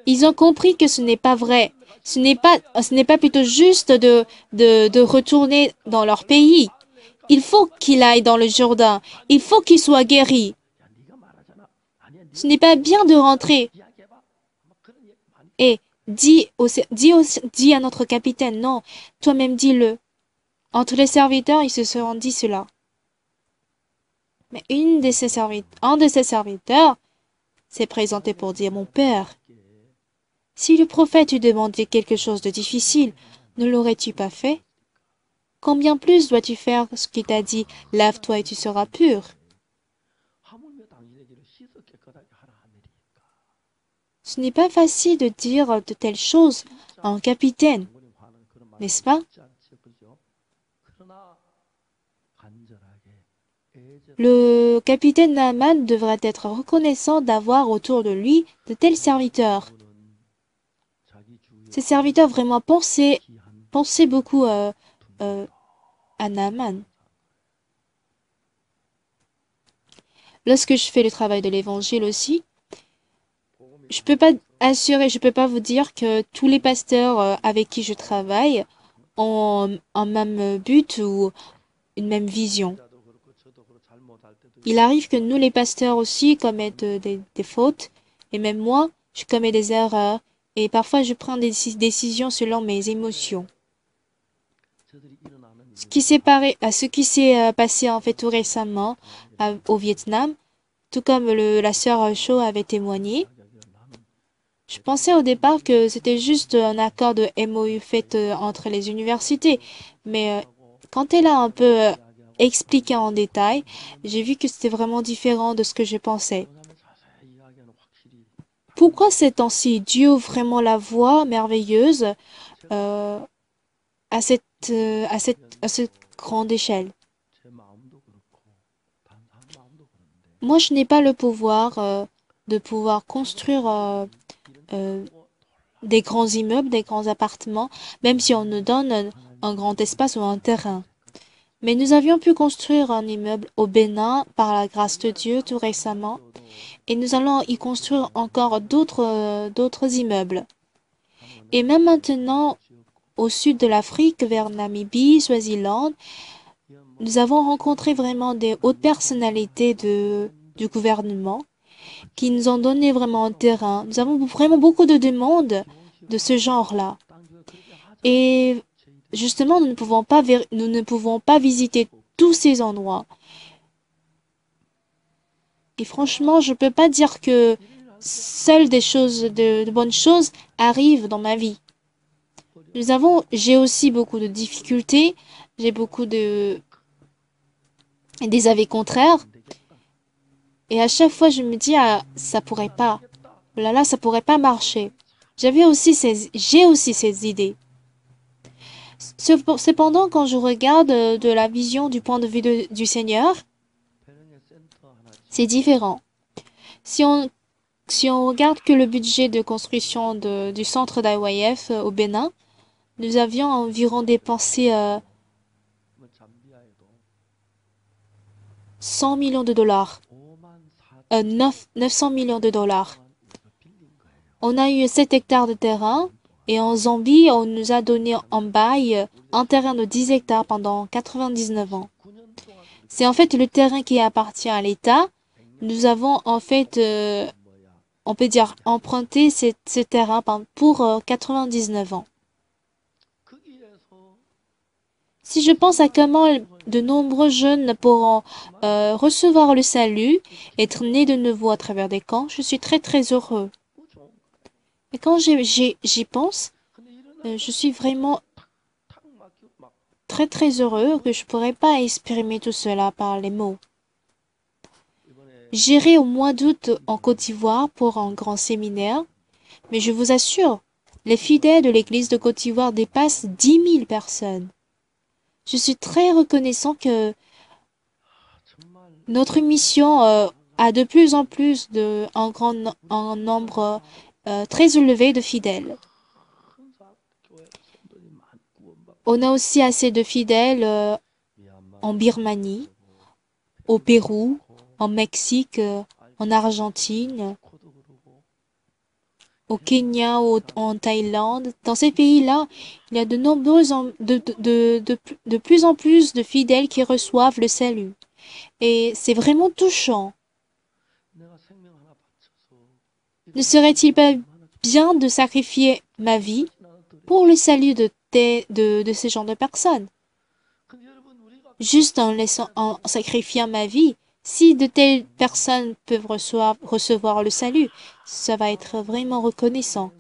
ils ont compris que ce n'est pas vrai. Ce n'est pas plutôt juste de retourner dans leur pays. Il faut qu'il aille dans le Jourdain. Il faut qu'il soit guéri. Ce n'est pas bien de rentrer. Et dis à notre capitaine, non, toi-même dis-le. Entre les serviteurs, ils se seront dit cela. Mais un de ses serviteurs s'est présenté pour dire, mon père, si le prophète eût demandé quelque chose de difficile, ne l'aurais-tu pas fait? Combien plus dois-tu faire ce qu'il t'a dit, lave-toi et tu seras pur? Ce n'est pas facile de dire de telles choses à un capitaine, n'est-ce pas? Le capitaine Naaman devrait être reconnaissant d'avoir autour de lui de tels serviteurs. Ces serviteurs vraiment pensaient beaucoup à Naaman. Lorsque je fais le travail de l'évangile aussi, je peux pas vous dire que tous les pasteurs avec qui je travaille ont un même but ou une même vision. Il arrive que nous, les pasteurs aussi, commettent des fautes, et même moi, je commets des erreurs, et parfois je prends des décisions selon mes émotions. Ce qui s'est passé en fait tout récemment au Vietnam, tout comme la sœur Cho avait témoigné, je pensais au départ que c'était juste un accord de MOU fait entre les universités, mais quand elle a un peu expliqué en détail, j'ai vu que c'était vraiment différent de ce que je pensais. Pourquoi ces temps-ci Dieu ouvre vraiment la voie merveilleuse euh, à cette grande échelle? Moi, je n'ai pas le pouvoir de pouvoir construire euh, des grands immeubles, des grands appartements, même si on nous donne un grand espace ou un terrain. Mais nous avions pu construire un immeuble au Bénin par la grâce de Dieu tout récemment, et nous allons y construire encore d'autres immeubles. Et même maintenant, au sud de l'Afrique, vers Namibie, Swaziland, nous avons rencontré vraiment des hautes personnalités du gouvernement qui nous ont donné vraiment un terrain. Nous avons vraiment beaucoup de demandes de ce genre-là. Et justement, nous ne pouvons pas visiter tous ces endroits. Et franchement, je ne peux pas dire que seules de bonnes choses arrivent dans ma vie. J'ai aussi beaucoup de difficultés, j'ai beaucoup des avis contraires. Et à chaque fois, je me dis, ah, ça pourrait pas. Oh là là, ça pourrait pas marcher. J'ai aussi ces idées. Cependant, quand je regarde de la vision du point de vue du Seigneur, c'est différent. Si on, si on regarde que le budget de construction du centre d'IYF au Bénin, nous avions environ dépensé 100 millions de dollars, 900 millions de dollars. On a eu 7 hectares de terrain et en Zambie, on nous a donné en bail un terrain de 10 hectares pendant 99 ans. C'est en fait le terrain qui appartient à l'État. Nous avons en fait, on peut dire, emprunté ce terrain pour 99 ans. Si je pense à comment de nombreux jeunes pourront recevoir le salut, être nés de nouveau à travers des camps, je suis très très heureux. Et quand j'y pense, je suis vraiment très très heureux que je ne pourrais pas exprimer tout cela par les mots. J'irai au mois d'août en Côte d'Ivoire pour un grand séminaire, mais je vous assure, les fidèles de l'église de Côte d'Ivoire dépassent 10 000 personnes. Je suis très reconnaissant que notre mission a de plus en plus un nombre très élevé de fidèles. On a aussi assez de fidèles en Birmanie, au Pérou, en Mexique, en Argentine, au Kenya, en Thaïlande. Dans ces pays-là, il y a de nombreux, de plus en plus de fidèles qui reçoivent le salut. Et c'est vraiment touchant. Ne serait-il pas bien de sacrifier ma vie pour le salut de ces genres de personnes? Juste en sacrifiant ma vie, si de telles personnes peuvent recevoir le salut, ça va être vraiment reconnaissant.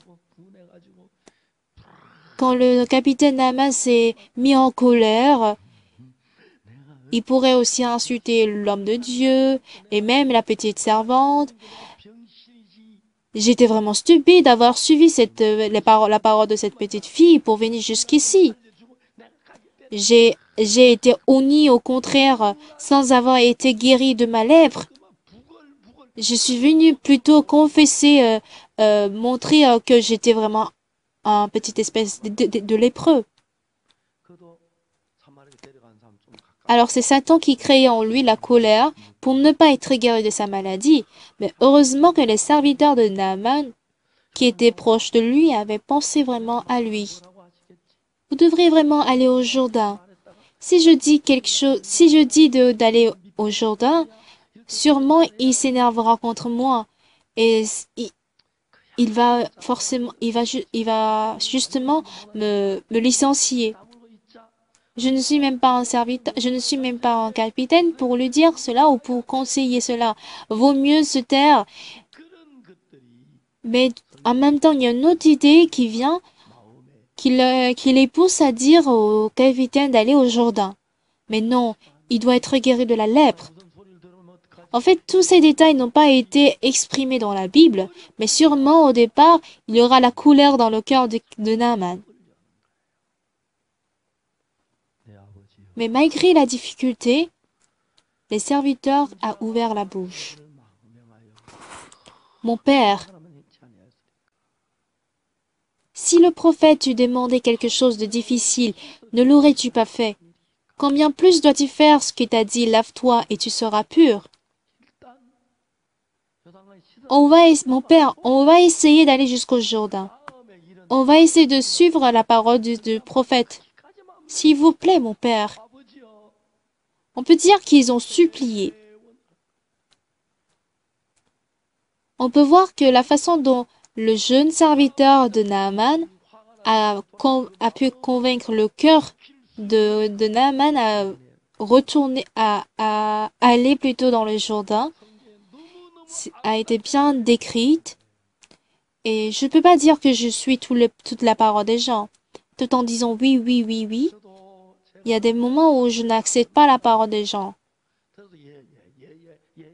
Quand le capitaine Naaman s'est mis en colère, il pourrait aussi insulter l'homme de Dieu et même la petite servante. J'étais vraiment stupide d'avoir suivi la parole de cette petite fille pour venir jusqu'ici. J'ai été honni au contraire sans avoir été guéri de ma lèpre. Je suis venu plutôt confesser, montrer que j'étais vraiment un petit espèce de lépreux. Alors c'est Satan qui créait en lui la colère pour ne pas être guéri de sa maladie. Mais heureusement que les serviteurs de Naaman, qui étaient proches de lui, avaient pensé vraiment à lui. Vous devriez vraiment aller au Jourdain. Si je dis quelque chose, si je dis d'aller au Jourdain, sûrement il s'énervera contre moi et il va forcément, il va justement me licencier. Je ne suis même pas un serviteur, je ne suis même pas un capitaine pour lui dire cela ou pour conseiller cela. Vaut mieux se taire. Mais en même temps, il y a une autre idée qui vient, qui les pousse à dire au capitaine d'aller au Jourdain. Mais non, il doit être guéri de la lèpre. En fait, tous ces détails n'ont pas été exprimés dans la Bible, mais sûrement au départ, il y aura la colère dans le cœur de Naaman. Mais malgré la difficulté, les serviteurs a ouvert la bouche. Mon père, si le prophète eût demandé quelque chose de difficile, ne l'aurais-tu pas fait? Combien plus dois-tu faire ce qu'il t'a dit, lave-toi et tu seras pur? Mon père, on va essayer d'aller jusqu'au Jourdain. On va essayer de suivre la parole du prophète. S'il vous plaît, mon père. On peut dire qu'ils ont supplié. On peut voir que la façon dont le jeune serviteur de Naaman a pu convaincre le cœur de Naaman à retourner, à aller plutôt dans le Jourdain, a été bien décrite. Et je ne peux pas dire que je suis toute la parole des gens, tout en disant oui, oui, oui, oui. Il y a des moments où je n'accepte pas la parole des gens.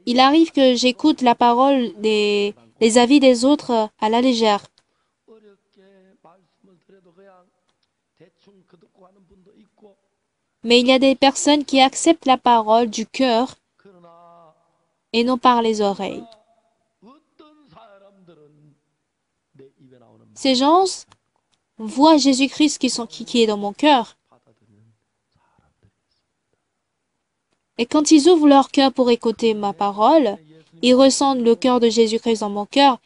Il arrive que j'écoute la parole les avis des autres à la légère. Mais il y a des personnes qui acceptent la parole du cœur et non par les oreilles. Ces gens voient Jésus-Christ qui est dans mon cœur. Et quand ils ouvrent leur cœur pour écouter ma parole, ils ressentent le cœur de Jésus-Christ dans mon cœur.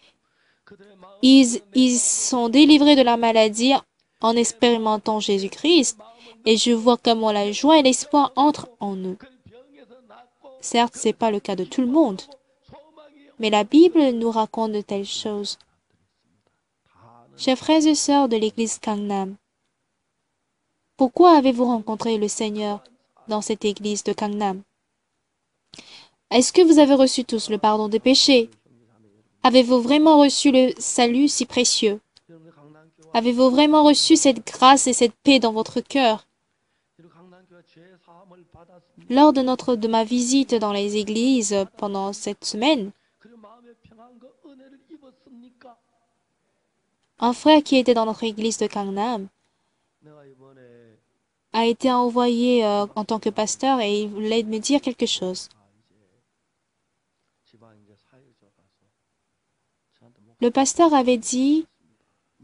Ils sont délivrés de la maladie en expérimentant Jésus-Christ. Et je vois comment la joie et l'espoir entrent en eux. Certes, ce n'est pas le cas de tout le monde. Mais la Bible nous raconte de telles choses. Chers frères et sœurs de l'église Gangnam, pourquoi avez-vous rencontré le Seigneur dans cette église de Gangnam? Est-ce que vous avez reçu tous le pardon des péchés? Avez-vous vraiment reçu le salut si précieux? Avez-vous vraiment reçu cette grâce et cette paix dans votre cœur? Lors de ma visite dans les églises pendant cette semaine, un frère qui était dans notre église de Gangnam a été envoyé en tant que pasteur et il voulait me dire quelque chose. Le pasteur avait dit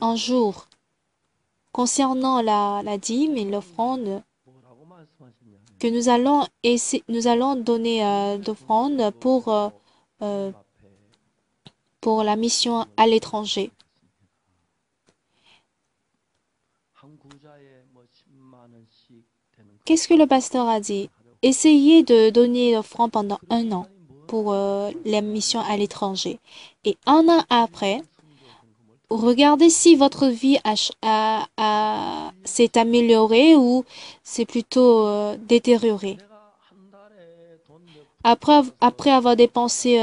un jour, concernant la dîme et l'offrande, que nous allons donner d'offrande euh, pour la mission à l'étranger. Qu'est-ce que le pasteur a dit? Essayez de donner l'offrande pendant un an pour la mission à l'étranger. Et un an après, regardez si votre vie s'est améliorée ou s'est plutôt détériorée. Après avoir dépensé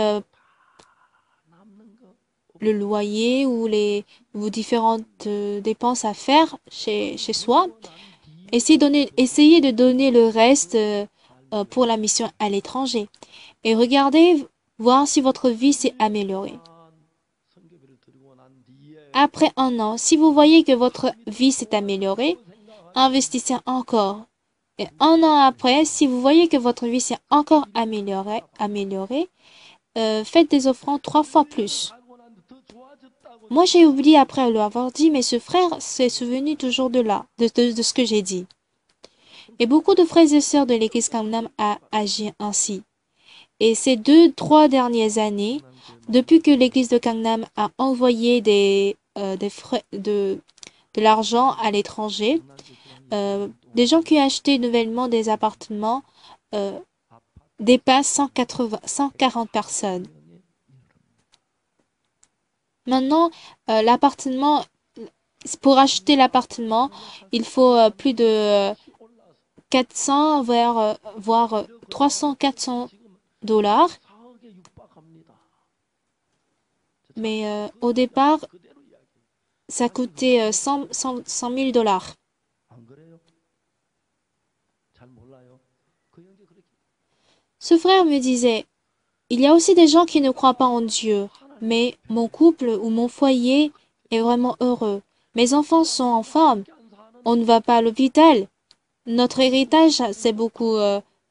le loyer ou différentes dépenses à faire chez soi, essayez de donner le reste pour la mission à l'étranger. Et regardez, voir si votre vie s'est améliorée. Après un an, si vous voyez que votre vie s'est améliorée, investissez encore. Et un an après, si vous voyez que votre vie s'est encore améliorée, faites des offrandes 3 fois plus. Moi, j'ai oublié après lui avoir dit, mais ce frère s'est souvenu toujours de ce que j'ai dit. Et beaucoup de frères et sœurs de l'église Gangnam a agi ainsi. Et ces 2, 3 dernières années, depuis que l'église de Gangnam a envoyé de l'argent à l'étranger, des gens qui ont acheté nouvellement des appartements dépassent 140 personnes. Maintenant, pour acheter l'appartement, il faut plus de 400 voire 300-400 dollars. Mais au départ, ça coûtait 100 000 dollars. Ce frère me disait, il y a aussi des gens qui ne croient pas en Dieu, mais mon couple ou mon foyer est vraiment heureux. Mes enfants sont en forme. On ne va pas à l'hôpital. Notre héritage s'est beaucoup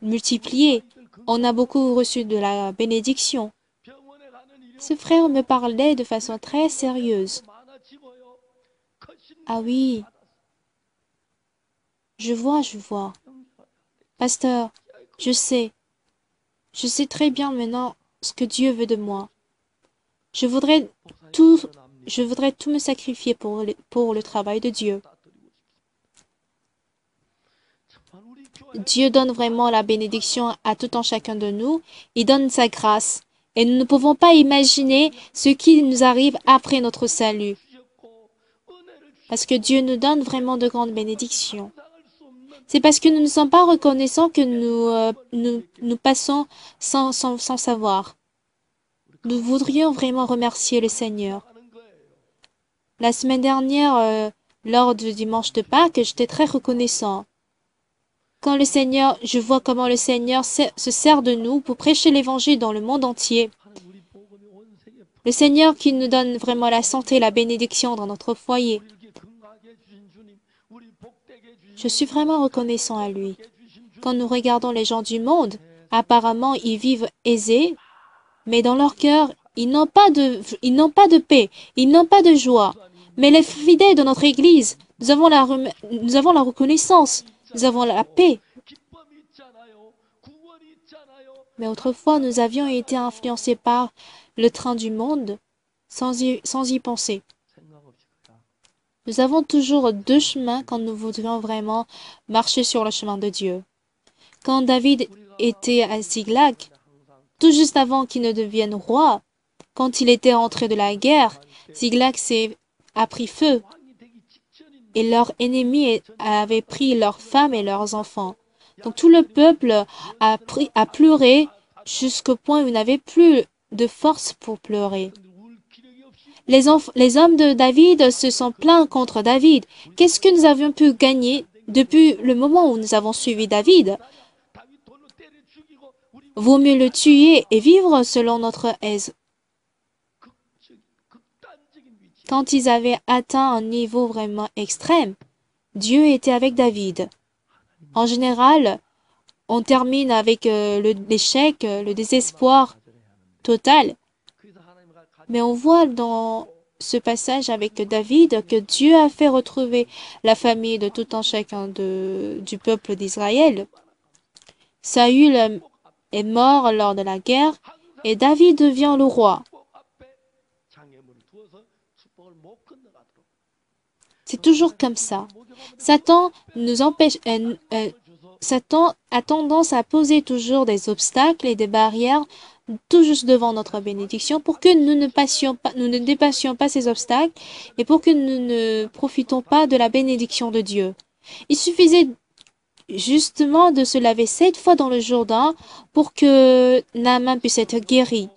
multiplié. On a beaucoup reçu de la bénédiction. Ce frère me parlait de façon très sérieuse. Ah oui, je vois. Pasteur, je sais très bien maintenant ce que Dieu veut de moi. Je voudrais tout me sacrifier pour le travail de Dieu. Dieu donne vraiment la bénédiction à tout un chacun de nous. Il donne sa grâce. Et nous ne pouvons pas imaginer ce qui nous arrive après notre salut. Parce que Dieu nous donne vraiment de grandes bénédictions. C'est parce que nous ne sommes pas reconnaissants que nous passons sans savoir. Nous voudrions vraiment remercier le Seigneur. La semaine dernière, lors du dimanche de Pâques, j'étais très reconnaissant. Je vois comment le Seigneur se sert de nous pour prêcher l'Évangile dans le monde entier. Le Seigneur qui nous donne vraiment la santé et la bénédiction dans notre foyer. Je suis vraiment reconnaissant à lui. Quand nous regardons les gens du monde, apparemment ils vivent aisés, mais dans leur cœur, ils n'ont pas de paix, ils n'ont pas de joie. Mais les fidèles de notre Église, nous avons la reconnaissance, nous avons la paix. Mais autrefois, nous avions été influencés par le train du monde sans y penser. Nous avons toujours 2 chemins quand nous voudrions vraiment marcher sur le chemin de Dieu. Quand David était à Ziklag, tout juste avant qu'il ne devienne roi, quand il était entré de la guerre, Ziklag a pris feu et leurs ennemis avaient pris leurs femmes et leurs enfants. Donc tout le peuple a pleuré jusqu'au point où il n'avait plus de force pour pleurer. Les hommes de David se sont plaints contre David. Qu'est-ce que nous avions pu gagner depuis le moment où nous avons suivi David? Vaut mieux le tuer et vivre selon notre aise. Quand ils avaient atteint un niveau vraiment extrême, Dieu était avec David. En général, on termine avec l'échec, le désespoir total. Mais on voit dans ce passage avec David, que Dieu a fait retrouver la famille de tout un chacun du peuple d'Israël. Saül est mort lors de la guerre et David devient le roi. C'est toujours comme ça. Satan nous empêche, Satan a tendance à poser toujours des obstacles et des barrières tout juste devant notre bénédiction pour que nous ne dépassions pas ces obstacles et pour que nous ne profitons pas de la bénédiction de Dieu. Il suffisait justement de se laver 7 fois dans le Jourdain pour que Naaman puisse être guéri.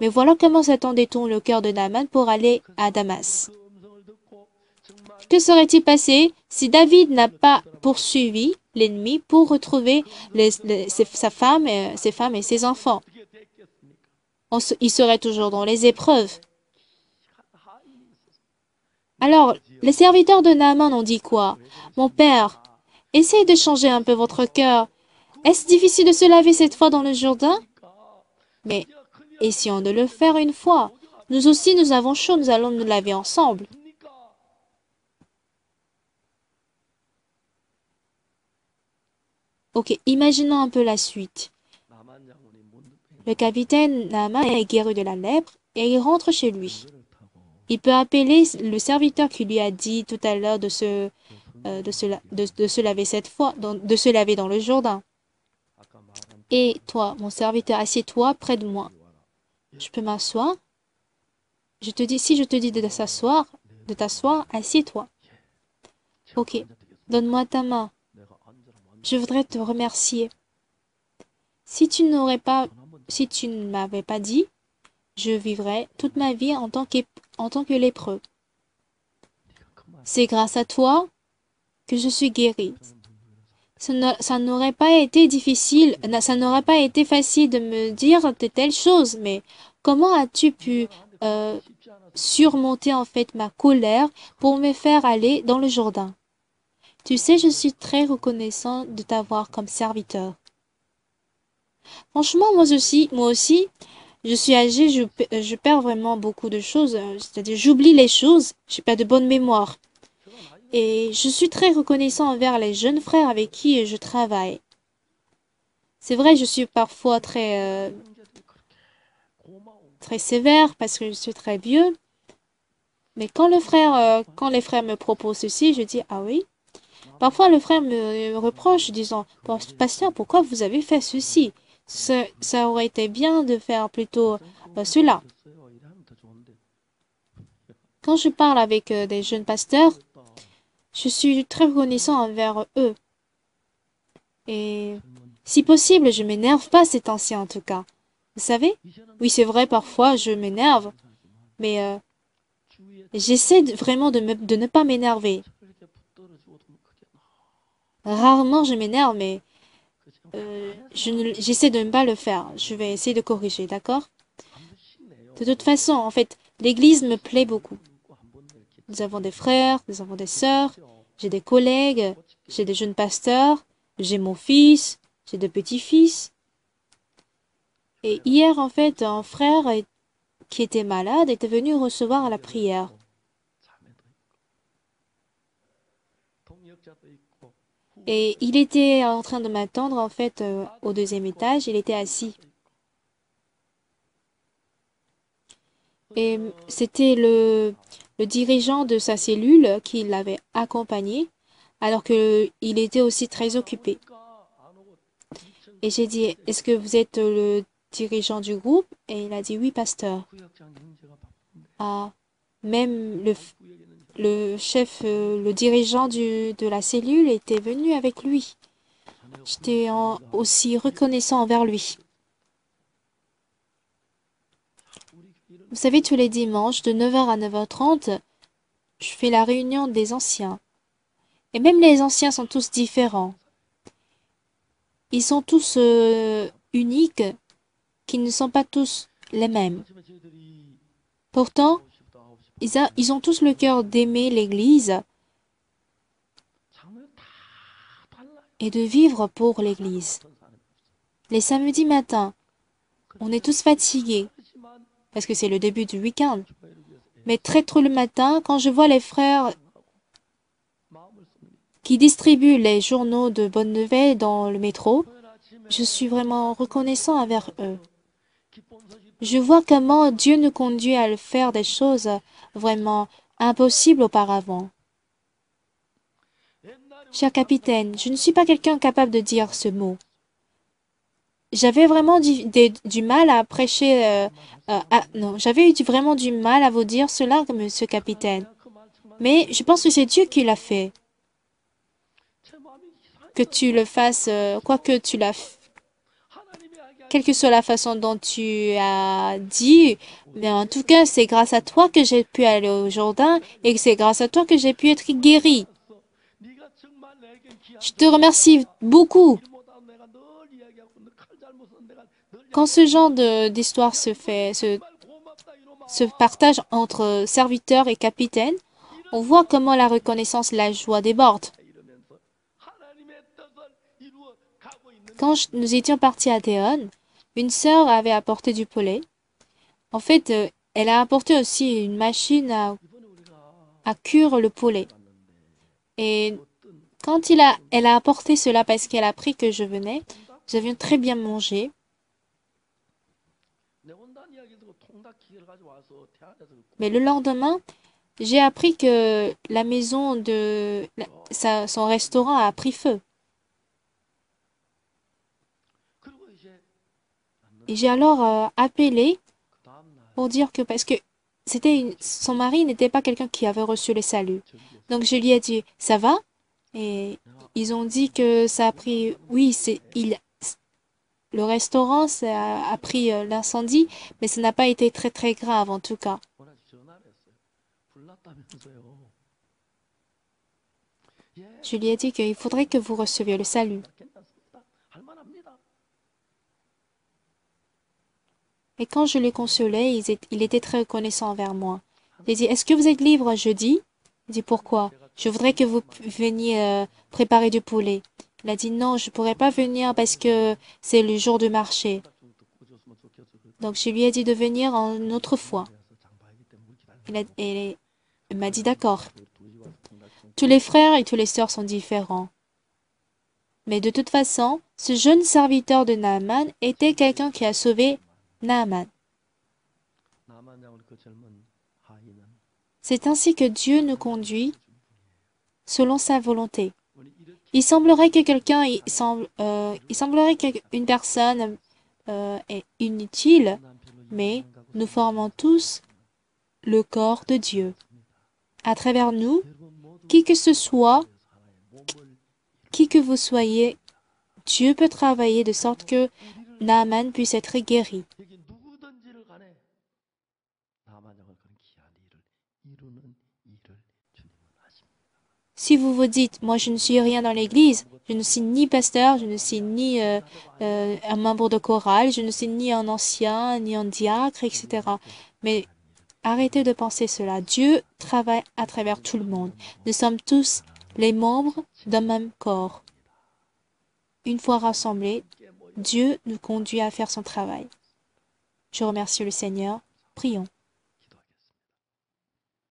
Mais voilà comment Satan détourne le cœur de Naaman pour aller à Damas. Que serait-il passé si David n'a pas poursuivi l'ennemi pour retrouver sa femme, ses femmes et ses enfants? Il serait toujours dans les épreuves. Alors, les serviteurs de Naaman ont dit quoi? Mon père, essayez de changer un peu votre cœur. Est-ce difficile de se laver 7 fois dans le Jourdain? Mais essayons de le faire une fois. Nous aussi, nous avons chaud, nous allons nous laver ensemble. Ok, imaginons un peu la suite. Le capitaine Naaman est guéri de la lèpre et il rentre chez lui. Il peut appeler le serviteur qui lui a dit tout à l'heure de se laver 7 fois, de se laver dans le Jourdain. Et toi, mon serviteur, assieds-toi près de moi. Je peux m'asseoir? Si je te dis de t'asseoir, assieds-toi. Ok, donne-moi ta main. Je voudrais te remercier. Si tu ne m'avais pas dit, je vivrais toute ma vie en tant que lépreux. C'est grâce à toi que je suis guéri. Ça n'aurait pas été difficile, ça n'aurait pas été facile de me dire de telles choses, mais comment as-tu pu surmonter en fait ma colère pour me faire aller dans le Jourdain? Tu sais, je suis très reconnaissant de t'avoir comme serviteur. Franchement, moi aussi, je suis âgée, je perds vraiment beaucoup de choses. C'est-à-dire, j'oublie les choses, j'ai pas de bonne mémoire. Et je suis très reconnaissant envers les jeunes frères avec qui je travaille. C'est vrai, je suis parfois très sévère parce que je suis très vieux. Mais quand les frères me proposent ceci, je dis ah oui. Parfois, le frère me reproche, disant, Pasteur, pourquoi vous avez fait ceci? Ça aurait été bien de faire plutôt cela. Quand je parle avec des jeunes pasteurs, je suis très reconnaissant envers eux. Et si possible, je m'énerve pas ces temps-ci en tout cas. Vous savez? Oui, c'est vrai, parfois je m'énerve, mais j'essaie vraiment de ne pas m'énerver. Rarement je m'énerve, mais j'essaie de ne pas le faire. Je vais essayer de corriger, d'accord? De toute façon, en fait, l'Église me plaît beaucoup. Nous avons des frères, nous avons des sœurs, j'ai des collègues, j'ai des jeunes pasteurs, j'ai mon fils, j'ai des petits-fils. Et hier, en fait, un frère qui était malade était venu recevoir la prière. Et il était en train de m'attendre, en fait, au deuxième étage. Il était assis. Et c'était le dirigeant de sa cellule qui l'avait accompagné, alors qu'il était aussi très occupé. Et j'ai dit, est-ce que vous êtes le dirigeant du groupe? Et il a dit, oui, pasteur. Ah, même le chef, le dirigeant de la cellule était venu avec lui. J'étais aussi reconnaissant envers lui. Vous savez, tous les dimanches, de 9h à 9h30, je fais la réunion des anciens. Et même les anciens sont tous différents. Ils sont tous uniques, qui ne sont pas tous les mêmes. Pourtant, ils ont tous le cœur d'aimer l'Église et de vivre pour l'Église. Les samedis matins, on est tous fatigués parce que c'est le début du week-end. Mais très tôt le matin, quand je vois les frères qui distribuent les journaux de bonnes nouvelles dans le métro, je suis vraiment reconnaissant envers eux. Je vois comment Dieu nous conduit à le faire des choses vraiment impossibles auparavant. Cher capitaine, je ne suis pas quelqu'un capable de dire ce mot. J'avais vraiment du mal à prêcher. Non, j'avais vraiment du mal à vous dire cela, monsieur capitaine. Mais je pense que c'est Dieu qui l'a fait. Que tu le fasses, quoi que tu l'as, quelle que soit la façon dont tu as dit, mais en tout cas, c'est grâce à toi que j'ai pu aller au Jourdain et que c'est grâce à toi que j'ai pu être guéri. Je te remercie beaucoup. Quand ce genre d'histoire se partage entre serviteur et capitaine, on voit comment la reconnaissance et la joie débordent. Quand nous étions partis à Théon, une sœur avait apporté du poulet. En fait, elle a apporté aussi une machine à cuire le poulet. Et quand elle a apporté cela parce qu'elle a appris que je venais, nous avions très bien mangé. Mais le lendemain, j'ai appris que la maison son restaurant a pris feu. Et j'ai alors appelé pour dire que parce que son mari n'était pas quelqu'un qui avait reçu le salut. Donc je lui ai dit, ça va? Et ils ont dit que ça a pris, oui, le restaurant a pris l'incendie, mais ça n'a pas été très très grave en tout cas. Je lui ai dit qu'il faudrait que vous receviez le salut. Et quand je les consolais, il était très reconnaissant envers moi. Il a dit, est-ce que vous êtes libre jeudi? Il dit, pourquoi? Je voudrais que vous veniez préparer du poulet. Il a dit, non, je ne pourrais pas venir parce que c'est le jour du marché. Donc je lui ai dit de venir une autre fois. Il m'a dit, d'accord. Tous les frères et toutes les sœurs sont différents. Mais de toute façon, ce jeune serviteur de Naaman était quelqu'un qui a sauvé Naaman. C'est ainsi que Dieu nous conduit selon sa volonté. Il semblerait que il semblerait qu'une personne est inutile, mais nous formons tous le corps de Dieu. À travers nous, qui que ce soit, qui que vous soyez, Dieu peut travailler de sorte que Naaman puisse être guéri. Si vous vous dites, moi je ne suis rien dans l'Église, je ne suis ni pasteur, je ne suis ni un membre de chorale, je ne suis ni un ancien, ni un diacre, etc. Mais arrêtez de penser cela. Dieu travaille à travers tout le monde. Nous sommes tous les membres d'un même corps. Une fois rassemblés, Dieu nous conduit à faire son travail. Je remercie le Seigneur. Prions.